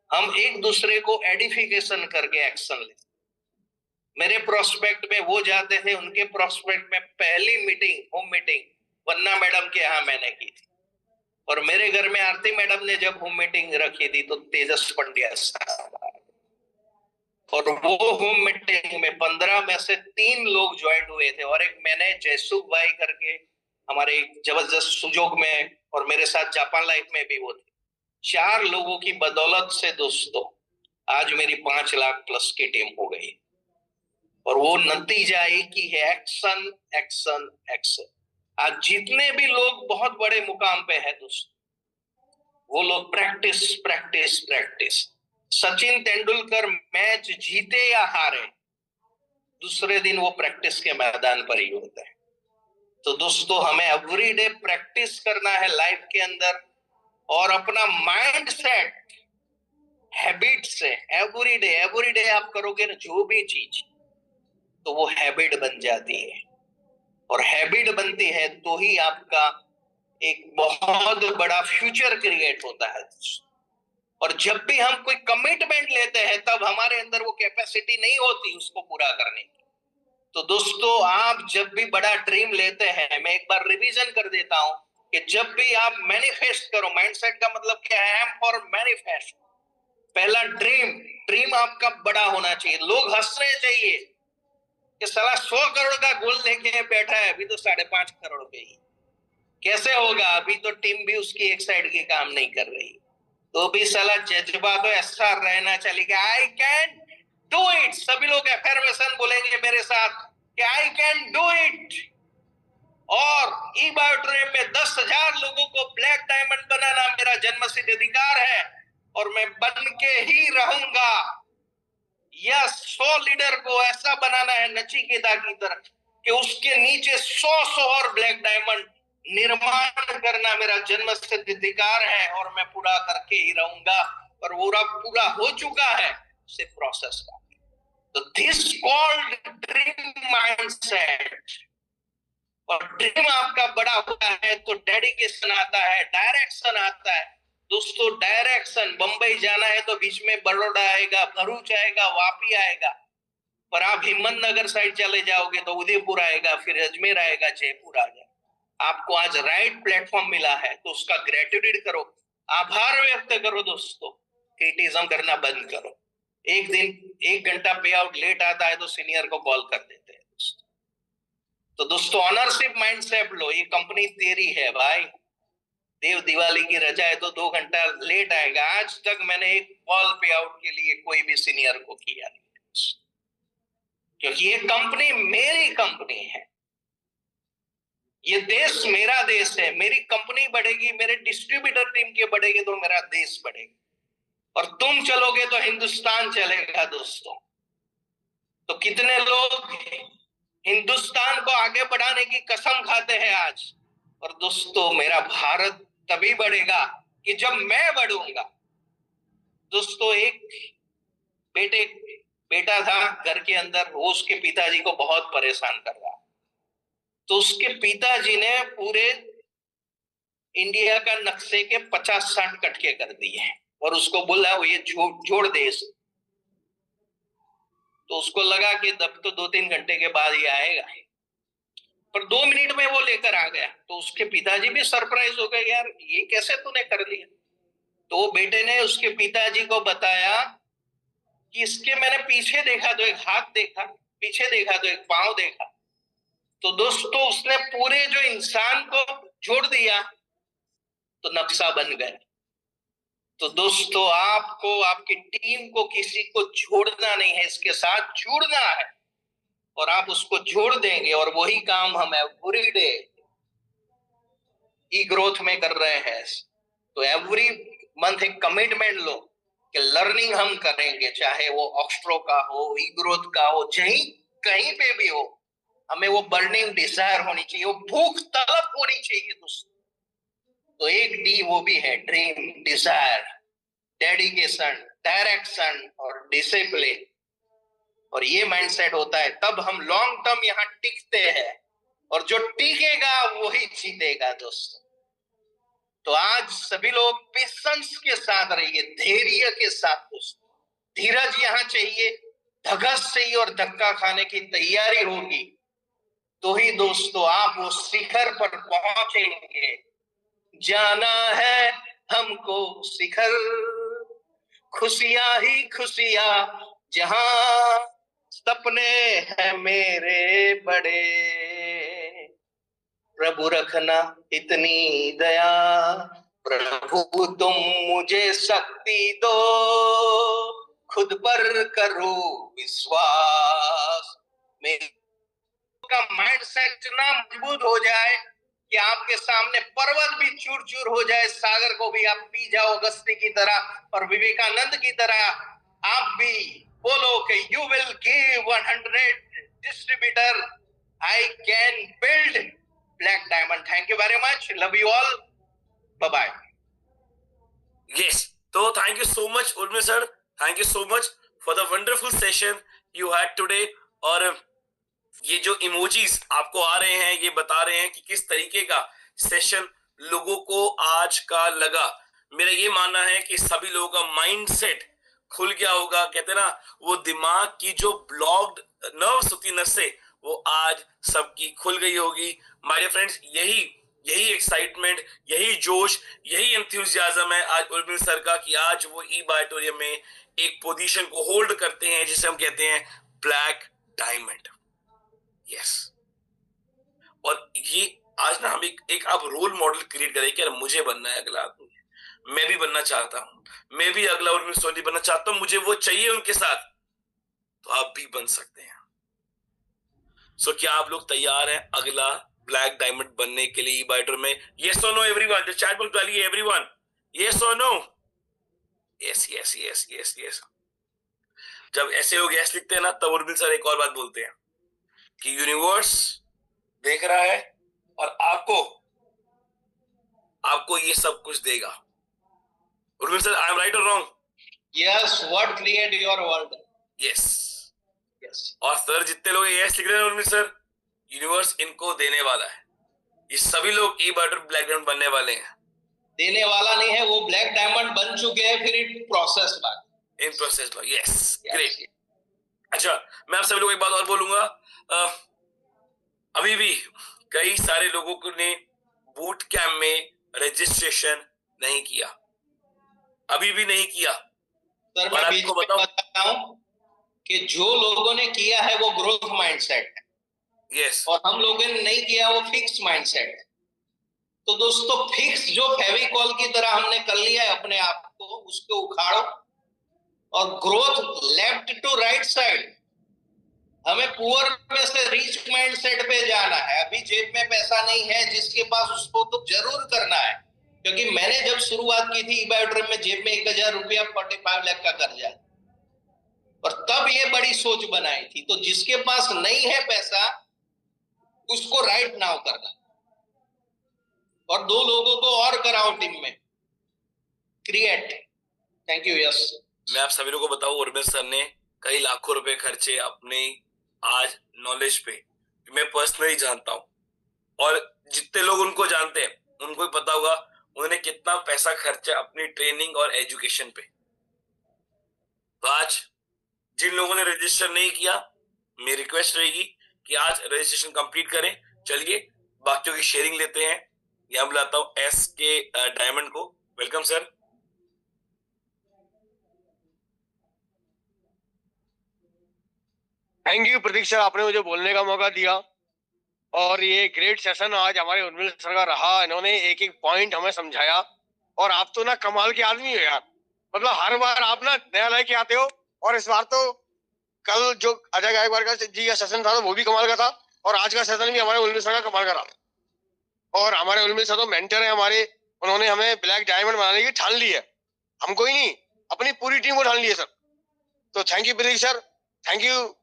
हम एक दूसरे को एडिफिकेशन करके एक्शन लेते। मेरे प्रोस्पेक्ट में वो जाते थे, उनके प्रोस्पेक्ट में पहली मीटिंग होम मीटिंग वन्ना मैडम के यहाँ मैंने की थी। और मेरे घर में आरती मैडम ने जब होम मीटिंग रखी थी तो तेजस पंड्या साहब, और वो होम मीटिंग में 15 में से 3 लोग ज्वाइन हुए थे। और एक मैंने जयसुख भाई करके हमारे जबरदस्त सुजोग में, और मेरे साथ जापान लाइफ में भी वो थे। 4 लोगों की बदौलत से दोस्तों आज मेरी 5 लाख प्लस की टीम हो गई। और वो नतीजा एक ही है, एक्शन एक्शन एक्शन। आज जितने भी लोग बहुत बड़े मुकाम पे है दोस्तों, वो लोग practice practice practice. Sachin Tendulkar match जीते या हारे, दूसरे दिन वो प्रैक्टिस के मैदान पर ही होता है। तो दोस्तों हमें एवरीडे प्रैक्टिस करना है लाइफ के अंदर, और अपना माइंड सेट हैबिट से एवरीडे आप करोगे ना जो भी चीज, तो वो हैबिट बन जाती है। और हैबिट बनती है तो ही आपका एक बहुत बड़ा फ्यूचर क्रिएट होता है। और जब भी हम कोई कमिटमेंट लेते हैं तब हमारे अंदर वो कैपेसिटी नहीं होती उसको पूरा करने की। तो दोस्तों आप जब भी बड़ा ड्रीम लेते हैं, मैं एक बार रिवीजन कर देता हूं कि जब भी आप मैनिफेस्ट करो, माइंडसेट का मतलब क्या है? M for manifest. पहला ड्रीम आपका बड़ा होना चाहिए। लोग हंसने चाहिए कि साला 100 करोड़ का गोल लेके बैठा है, अभी तो 5.5 करोड़ पे ही कैसे होगा? अभी तो टीम भी उसकी एक साइड की काम नहीं कर रही। तो भी साला जज्बा तो ऐसा रहना चाहिए कि आई कैन डू इट। सभी लोग एफर्मेशन बोलेंगे मेरे साथ कि आई कैन डू इट। और ई बायोट्रेन में 10,000 लोगों को ब्लैक डायमंड बनाना मेरा जन्मसिद्ध अधिकार है, और मैं बन के ही रहूंगा। यस, 100 लीडर को ऐसा बनाना है नचिकेता की तरह कि उसके नीचे 100 और ब्लैक डायमंड निर्माण करना मेरा जन्मसिद्ध अधिकार है, और मैं पूरा करके ही रहूंगा। और पूरा हो चुका है, सिर्फ प्रोसेस का। तो दिस कॉल्ड ड्रीम माइंडसेट। और ड्रीम आपका बड़ा होता है तो डेडिकेशन आता है, डायरेक्शन आता है। दोस्तों डायरेक्शन, बंबई जाना है तो बीच में बड़ौदा आएगा, भरूच आएगा, वापी आएगा। पर आप हिम्मतनगर साइड चले जाओगे तो उदयपुर आएगा, फिर अजमेर आएगा, जयपुर आ जाएगा। आपको आज राइट प्लेटफॉर्म मिला है तो उसका ग्रेटिट्यूड करो, आभार व्यक्त करो दोस्तों। क्रिटिसिज्म करना बंद करो। एक दिन 1 घंटा पे आउट लेट आता है तो सीनियर को कॉल कर देते हैं दोस्तों। तो दोस्तों ऑनरशिप माइंडसेट लो, ये कंपनी तेरी है भाई। देव दिवाली की रजा है तो 2 घंटा लेट आएगा। आज तक मैंने एक कॉल पे आउट के लिए कोई भी सीनियर को किया नहीं, क्योंकि ये कंपनी मेरी कंपनी है, ये देश मेरा देश है। मेरी कंपनी बढ़ेगी, मेरे डिस्ट्रीब्यूटर टीम के बढ़ेगी तो मेरा देश बढ़ेगा, और तुम चलोगे तो हिंदुस्तान चलेगा दोस्तों। तो कितने लोग हिंदुस्तान को आगे बढ़ाने की कसम खाते हैं आज। और दोस्तों मेरा भारत तभी बढ़ेगा कि जब मैं बढ़ूंगा। दोस्तों एक बेटा था घर के अंदर, वो उसके पिताजी को बहुत परेशान कर रहा, तो उसके पिताजी ने पूरे इंडिया का नक्शे के 50-60 कटके कर दिए और उसको बोला वो ये जोड़ दे। तो उसको लगा कि तब तो 2-3 घंटे के बाद ही आएगा, पर 2 मिनट में वो लेकर आ गया। तो उसके पिताजी भी सरप्राइज हो गए, यार ये कैसे तूने कर लिया। तो बेटे ने उसके पिताजी को बताया कि इसके मैंने पीछे देखा तो एक हाथ देखा, पीछे देखा तो एक पांव देखा। तो दोस्तों उसने पूरे जो इंसान को जोड़ दिया तो नक्शा बन गया। तो दोस्तों आपको, आपकी टीम को किसी को जोड़ना नहीं है, इसके साथ जुड़ना है, और आप उसको जोड़ देंगे। और वही काम हम एवरी डे ई ग्रोथ में कर रहे हैं। तो एवरी मंथ एक कमिटमेंट लो कि लर्निंग हम करेंगे, चाहे वो ऑक्सट्रो का हो, ई ग्रोथ का हो, कहीं पे भी हो, हमें वो बर्निंग डिजायर होनी चाहिए, वो भूख तलब होनी चाहिए दोस्तों। तो एक डी वो भी है, ड्रीम, डिजायर, डेडिकेशन, डायरेक्शन और डिसिप्लिन। और ये माइंडसेट होता है तब हम लॉन्ग टर्म यहाँ टिकते हैं, और जो टिकेगा वही जीतेगा दोस्तों। तो आज सभी लोग पेशेंस के साथ रहिए, धैर्य के साथ दोस्तों। धीरज यहाँ चाहिए, धगस चाहिए, और धक्का खाने की तैयारी होगी तो ही दोस्तों आप वो शिखर पर पहुंचेंगे। जाना है हमको शिखर, खुशियां ही खुशियां जहां, सपने हैं मेरे बड़े, प्रभु रखना इतनी दया, प्रभु तुम मुझे शक्ति दो, खुद पर करो विश्वास। मेरे का माइंडसेट इतना मजबूत हो जाए कि आपके सामने पर्वत भी चूर चूर हो जाए, सागर को भी आप पी जाओ अगस्ती की तरह, और विवेकानंद की तरह आप भी बोलो कि you will give 100 distributor, I can build black diamond. Thank you very much, love you all, bye bye. Yes. So thank you so much, Urmil sir. Thank you so much for the wonderful session you had today. और ये जो emojis आपको आ रहे हैं ये बता रहे हैं कि किस तरीके का सेशन लोगों को आज का लगा। मेरा ये मानना है कि सभी लोगों का माइंडसेट खुल गया होगा। कहते हैं ना, वो दिमाग की जो ब्लॉक्ड नर्व्स होती नसें वो आज सबकी खुल गई होगी। माय डियर फ्रेंड्स, यही एक्साइटमेंट, यही जोश, यही एंथुसियाज्म है आज उर्मिल सर का कि आज वो ई बायोटोरियम में एक पोजीशन को होल्ड करते हैं जिसे हम कहते हैं ब्लैक डायमंड। यस, और ये आज ना हम एक आप रोल मॉडल क्रिएट करें कि मुझे बनना है अगला आदमी, मैं भी बनना चाहता हूं, मैं भी अगला उर्मिल सोनी बनना चाहता हूं, मुझे वो चाहिए उनके साथ, तो आप भी बन सकते हैं। सो क्या आप लोग तैयार हैं अगला ब्लैक डायमंड बनने के लिए ई बायोटोरियम में? यस और no everyone, the chat box डालिए एवरीवन, यस और no. Yes yes yes yes yes. जब ऐसे लोग यस लिखते हैं ना तब उर्मिल सर एक और बात बोलते हैं कि यूनिवर्स देख रहा है और आपको ये सब कुछ देगा। Urmil sir, I am right और wrong? Yes, word create your world. Yes yes. और सर जितने लोग यस लिख रहे हैं उर्मिल सर, यूनिवर्स इनको देने वाला है। ये सभी लोग ई बायोटोरियम ब्लैक डायमंड बनने वाले हैं। देने वाला नहीं है, वो ब्लैक डायमंड बन चुके हैं, फिर in process in process. Yes, great. अच्छा, मैं आप सभी लोगों को एक बात और बोलूंगा, अभी भी कई सारे लोगों ने बूट कैंप में रजिस्ट्रेशन नहीं किया, अभी भी नहीं किया। सर मैं बीच में बताऊं कि जो लोगों ने किया है वो ग्रोथ माइंडसेट है। यस और हम लोगों ने नहीं किया वो फिक्स माइंडसेट। तो दोस्तों फिक्स जो फेविकॉल की तरह हमने कर लिया है अपने आप को, उसको उखाड़ो और growth left to right side. हमें पुअर में से रिच माइंडसेट पे जाना है। अभी जेब में पैसा नहीं है जिसके पास, उसको तो जरूर करना है, क्योंकि मैंने जब शुरुआत की थी ई-बायोड्रीम में, जेब में 1000 रुपया 45 लाख का कर्जा, और तब ये बड़ी सोच बनाई थी। तो जिसके पास नहीं है पैसा उसको राइट नाउ करना, और 2 लोगों को और कराओ टीम में क्रिएट। Thank you. यस, मैं आप सभी लोगों को बताऊं, उर्मिल सर ने कई लाखों रुपए खर्चे अपने आज नॉलेज पे, मैं पर्सनली जानता हूं, और जितने लोग उनको जानते हैं उनको भी पता होगा उन्होंने कितना पैसा खर्चा अपनी ट्रेनिंग और एजुकेशन पे। तो आज जिन लोगों ने रजिस्टर नहीं किया, मेरी रिक्वेस्ट रहेगी कि आज रजिस्ट्रेशन कंप्लीट करें। चलिए बाकियों की शेयरिंग लेते हैं। यहाँ बुलाता हूँ एस के डायमंड को। Welcome sir. Thank you Prateek sir, आपने मुझे बोलने का मौका दिया, और ये ग्रेट सेशन आज हमारे उर्मिल सर का रहा। इन्होंने एक एक पॉइंट हमें समझाया, और आप तो ना कमाल के आदमी हो यार। मतलब हर बार आप ना नया लेके आते हो, और इस बार तो कल जो अजय गायकवाड़ का जी का सेशन था वो भी कमाल का था, और आज का सेशन भी हमारे उर्मिल सर का कमाल का रहा। और हमारे उर्मिल सर तो मेंटर है हमारे, उन्होंने हमें ब्लैक डायमंड बनाने की ठान ली है। हमको ही नहीं, अपनी पूरी टीम को ठान ली है सर। तो thank you Prateek sir, thank you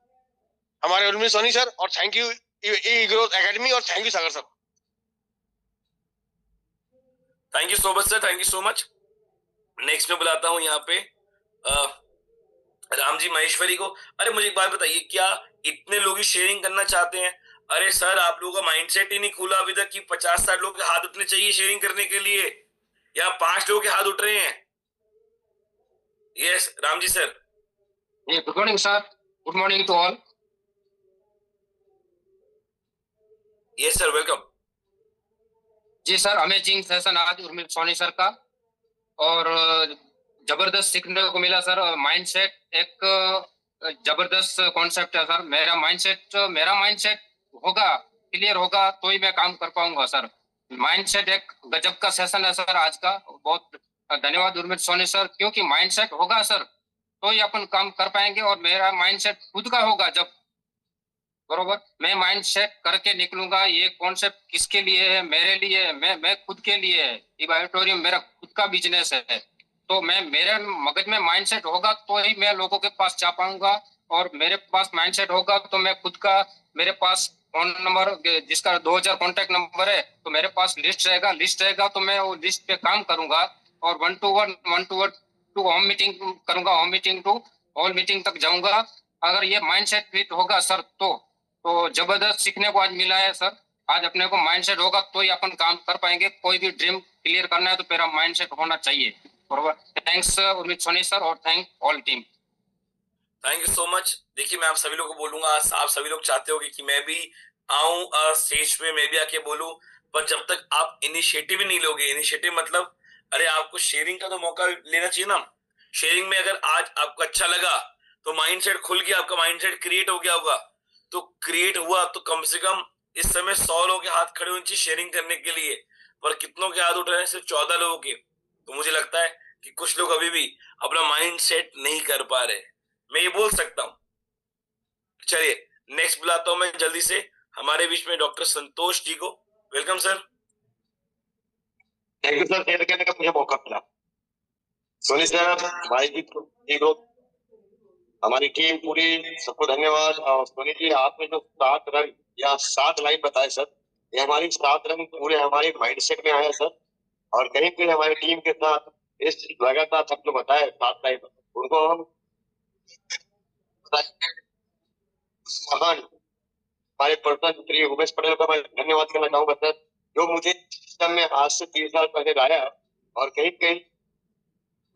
हमारे उर्मिल सोनी सर, और thank you E growth academy, और thank you Sagar sir. Thank you so much sir, thank you so much. Next में बुलाता हूँ यहाँ पे राम जी महेश्वरी को। अरे मुझे एक बात बताइए, क्या इतने लोग ही शेयरिंग करना चाहते हैं? अरे सर, आप लोगों का माइंडसेट ही नहीं खुला अभी तक कि 50-60 लोग के हाथ उठने चाहिए शेयरिंग करने के लिए। यहाँ 5 लोगों के हाथ उठ रहे हैं। Yes Ram ji sir. Good morning sir, good morning to all. Yes sir, welcome. जी सर, अमेजिंग सेशन आज उर्मिल सोनी सर का, और जबरदस्त सीखने को मिला सर। माइंडसेट एक जबरदस्त कॉन्सेप्ट है सर। मेरा माइंडसेट होगा, क्लियर होगा तो ही मैं काम कर पाऊंगा सर। माइंडसेट एक गजब का सेशन है सर आज का। बहुत धन्यवाद उर्मिल सोनी सर, क्योंकि माइंडसेट होगा सर तो ही अपन काम कर पाएंगे, और मेरा माइंडसेट खुद का होगा जब, बरोबर, मैं माइंड सेट करके निकलूंगा। ये कॉन्सेप्ट किसके लिए है? मेरे लिए है, मैं खुद के लिए है। ई-बायोटोरियम मेरा खुद का बिजनेस है, तो मैं, मेरे मगज में माइंडसेट होगा तो ही मैं लोगों के पास जा पाऊंगा, और मेरे पास माइंडसेट होगा तो मैं खुद का, मेरे पास फोन नंबर जिसका 2000 कॉन्टेक्ट नंबर है, तो मेरे पास लिस्ट रहेगा तो मैं वो लिस्ट पे काम करूंगा, और 1 to 1 टू होम मीटिंग करूंगा, home meeting to hall meeting तक जाऊंगा। अगर ये माइंडसेट फिट होगा सर तो जबरदस्त सीखने को आज मिला है सर। आज अपने को माइंडसेट होगा तो ही अपन काम कर पाएंगे। कोई भी ड्रीम क्लियर करना है तो मेरा माइंडसेट होना चाहिए, बरोबर। थैंक्स उर्मित सोनी सर, और thank all team. Thank you so much. देखिए मैं आप सभी लोग को बोलूंगा, आप सभी लोग चाहते होगे कि मैं भी आऊं स्टेज पे, मैं भी आके बोलूं, पर जब तक आप इनिशिएटिव ही नहीं लोगे, इनिशिएटिव मतलब, अरे आपको शेयरिंग का तो मौका लेना चाहिए ना। शेयरिंग में अगर आज आपको अच्छा लगा तो माइंडसेट खुल गया, आपका माइंडसेट क्रिएट हो गया होगा। तो क्रिएट हुआ तो कम से कम इस समय 100 लोगों के हाथ खड़े होने चाहिए शेयरिंग करने के लिए, पर कितनों के हाथ उठ रहे हैं? सिर्फ 14 लोगों के। तो मुझे लगता है कि कुछ लोग अभी भी अपना माइंड सेट नहीं कर पा रहे, मैं ये बोल सकता हूं। चलिए नेक्स्ट बुलाता हूं मैं जल्दी से हमारे बीच में डॉक्टर संतोष जी को। Welcome sir. Thank you sir, share करने का मुझे मौका मिला। सोनी सर, भाई जी ग्रुप, हमारी टीम पूरी, सबको धन्यवाद। और सोनी जी, आपने जो 7 रंग या 7 लाइन बताए सर, ये हमारी 7 रंग पूरे हमारे माइंडसेट में आए सर। और कहीं कहीं हमारी टीम के साथ इस लगातार सब जो बताए 7 लाइन, उनको हम महान हमारे पर्सन श्री उमेश पटेल का मैं धन्यवाद करना चाहूंगा सर, जो मुझे सिस्टम में आज से 3 साल पहले लाया, और कहीं कहीं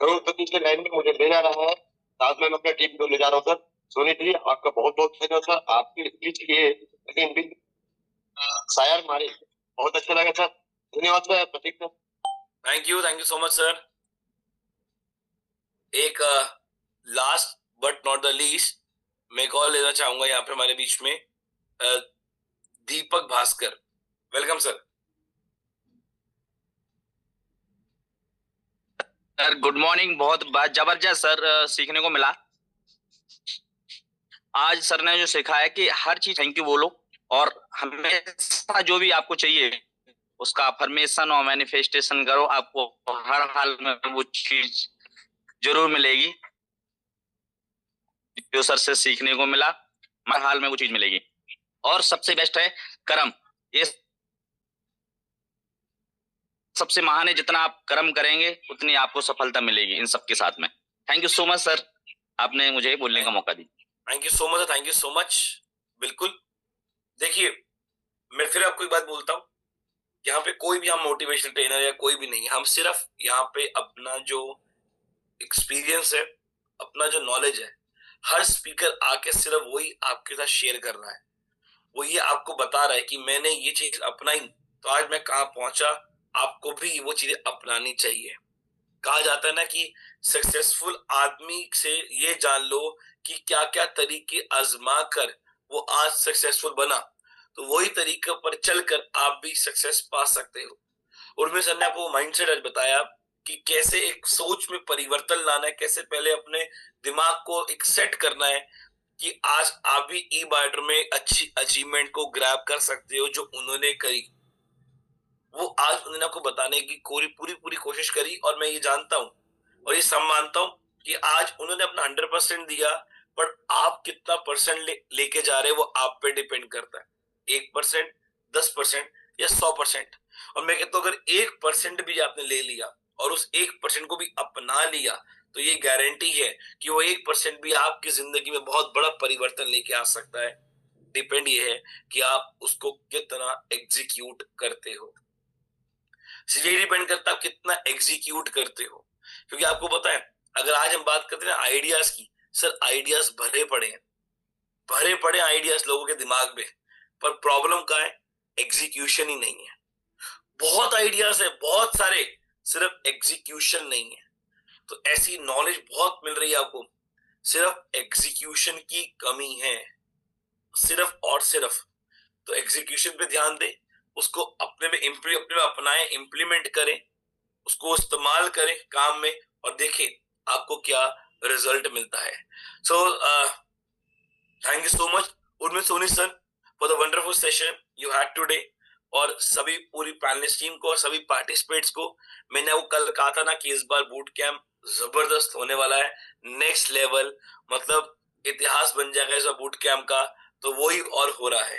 करोड़पति के लाइन में मुझे ले जा रहा है। साथ में मैं अपनी टीम को ले जा रहा हूँ सर। सोनी जी, आपका बहुत बहुत धन्यवाद सर। आपकी स्पीच किए लेकिन भी शायर मारे, बहुत अच्छा लगा सर। धन्यवाद sir, Prateek sir. Thank you so much sir. एक last but not the least मैं कॉल लेना चाहूंगा यहाँ पे हमारे बीच में Deepak Bhaskar. Welcome sir. Sir good morning. बहुत जबरदस्त सर सीखने को मिला। आज सर ने जो सिखाया कि हर चीज थैंक यू बोलो और हमेशा जो भी आपको चाहिए उसका अफर्मेशन और मैनिफेस्टेशन करो, आपको हर हाल में वो चीज जरूर मिलेगी जो सर से सीखने को मिला। हर हाल में वो चीज मिलेगी। और सबसे बेस्ट है कर्म। ये सबसे महान है, जितना आप कर्म करेंगे उतनी आपको सफलता मिलेगी इन सबके साथ में। Thank you so much sir, आपने मुझे बोलने का मौका दिया। Thank you so much, thank you so much. बिल्कुल। देखिए, मैं फिर आपको एक बात बोलता हूँ, यहाँ पे कोई भी हम मोटिवेशनल ट्रेनर या कोई भी नहीं है। हम सिर्फ यहाँ पे अपना जो एक्सपीरियंस है, अपना जो नॉलेज है, हर स्पीकर आके सिर्फ वही आपके साथ शेयर कर रहा है। वो ये आपको बता रहा है कि मैंने ये चीज अपनाई तो आज मैं कहाँ पहुंचा। आपको भी वो चीजें अपनानी चाहिए। कहा जाता है ना कि सक्सेसफुल आदमी से ये जान लो कि क्या क्या तरीके आजमा कर वो आज सक्सेसफुल बना, तो वही तरीके पर चलकर आप भी सक्सेस पा सकते हो। उर्मिल सर ने आपको माइंडसेट आज बताया कि कैसे एक सोच में परिवर्तन लाना है, कैसे पहले अपने दिमाग को एक सेट करना है कि आज आप भी ई बाइटर में अच्छी अचीवमेंट को ग्रैब कर सकते हो जो उन्होंने करी। वो आज उन्होंने आपको बताने की पूरी कोशिश करी और मैं ये जानता हूं और ये सब मानता हूं कि आज उन्होंने अपना 100% दिया, पर आप कितना परसेंट लेके जा रहे हो वो आप पे डिपेंड करता है। 1%, 10% या 100%। और मैं कहता हूं अगर 1% भी आपने ले लिया और उस 1% को भी अपना लिया तो ये गारंटी है कि वो 1% भी आपकी जिंदगी में बहुत बड़ा परिवर्तन लेके आ सकता है। डिपेंड ये है कि आप उसको कितना एग्जीक्यूट करते हो। ये डिपेंड करता है आप कितना एग्जीक्यूट करते हो। क्योंकि आपको पता है, अगर आज हम बात करते हैं आइडियाज की, सर आइडियाज भरे पड़े आइडियाज लोगों के दिमाग में, पर प्रॉब्लम क्या है? एग्जीक्यूशन ही नहीं है। बहुत आइडियाज है, बहुत सारे, सिर्फ एग्जीक्यूशन नहीं है। तो ऐसी नॉलेज बहुत मिल रही है आपको, सिर्फ एग्जीक्यूशन की कमी है, सिर्फ और सिर्फ। तो एग्जीक्यूशन पे ध्यान दे, उसको अपने में अपनाएं, इम्प्लीमेंट करें, उसको इस्तेमाल करें काम में और देखें आपको क्या रिजल्ट मिलता है। So thank you so much Urmil Soni sir for the wonderful session you had today. और सभी पूरी पैनलिस्ट टीम को और सभी पार्टिसिपेट्स को, मैंने वो कल कहा था ना कि इस बार बूट कैंप जबरदस्त होने वाला है, नेक्स्ट लेवल, मतलब इतिहास बन जाएगा इस बार बूट कैंप का। तो वही और हो रहा है।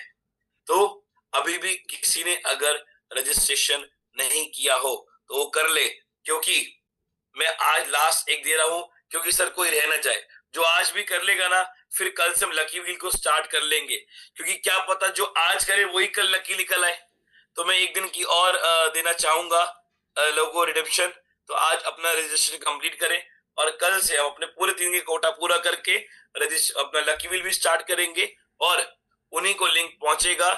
तो अभी भी किसी ने अगर रजिस्ट्रेशन नहीं किया हो तो वो कर ले, क्योंकि मैं आज लास्ट एक दे रहा हूं, क्योंकि सर कोई रह ना जाए। जो आज भी कर लेगा ना, फिर कल से हम लकी व्हील को स्टार्ट कर लेंगे, क्योंकि क्या पता जो आज करे वही कल लकी निकल आए। तो मैं एक दिन की और देना चाहूंगा लोगों को रिडेम्पशन। तो आज अपना रजिस्ट्रेशन कंप्लीट करें और कल से हम अपने पूरे 3 के कोटा पूरा करके अपना लकी व्हील भी स्टार्ट करेंगे और उन्हीं को लिंक पहुंचेगा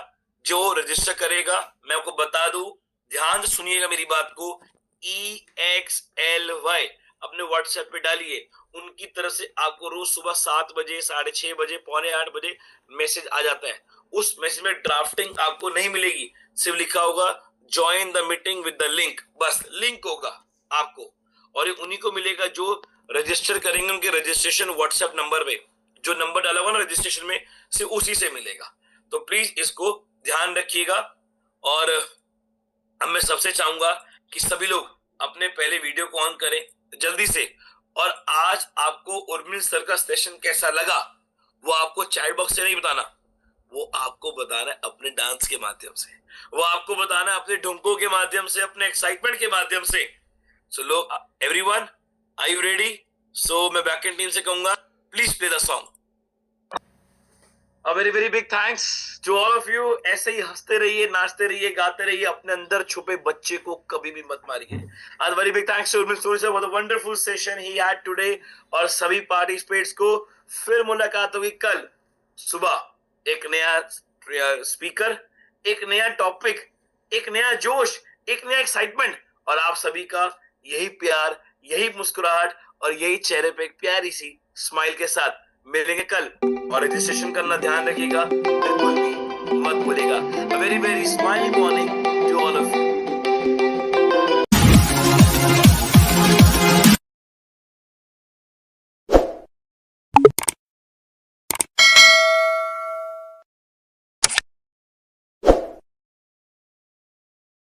जो रजिस्टर करेगा। मैं आपको बता दूं, ध्यान से सुनिएगा मेरी बात को, EXLY अपने व्हाट्सएप पे डालिए। उनकी तरफ से आपको रोज सुबह 7 बजे, 6:30 बजे, 7:45 बजे मैसेज आ जाता है। उस मैसेज में ड्राफ्टिंग आपको नहीं मिलेगी, सिर्फ लिखा होगा join the meeting with the link, बस लिंक होगा आपको। और ये उन्हीं को मिलेगा जो रजिस्टर करेंगे, उनके रजिस्ट्रेशन व्हाट्सएप नंबर पे जो नंबर डाला हुआ ना रजिस्ट्रेशन में, सिर्फ उसी से मिलेगा। तो प्लीज इसको ध्यान रखिएगा। और अब मैं सबसे चाहूंगा कि सभी लोग अपने पहले वीडियो को ऑन करें जल्दी से। और आज आपको उर्मिल सर का सेशन कैसा लगा वो आपको चैट बॉक्स से नहीं बताना, वो आपको बताना है अपने डांस के माध्यम से, वो आपको बताना है अपने ढुमकों के माध्यम से, अपने एक्साइटमेंट के माध्यम से। सो लो एवरीवन, आर यू रेडी? सो मैं बैक एंड टीम से कहूंगा please play the song. A very very big thanks to all of you। ऐसे ही हंसते रहिए, नाचते रहिए, गाते रहिए, अपने अंदर छुपे बच्चे को कभी भी मत मारिए। And very big thanks to Urmil Soni sir for the wonderful session he had today। और सभी पार्टिसिपेट्स को फिर मुलाकात होगी कल सुबह, एक नया स्पीकर, एक नया टॉपिक, एक नया जोश, एक नया एक्साइटमेंट और आप सभी का यही प्यार, यही मुस्कुराहट और यही चेहरे पे एक प्यारी सी स्माइल के साथ मिलेंगे कल। और रजिस्ट्रेशन करना ध्यान रखिएगा, बिल्कुल भी मत भूलिएगा। A very, very smiling morning to all of you.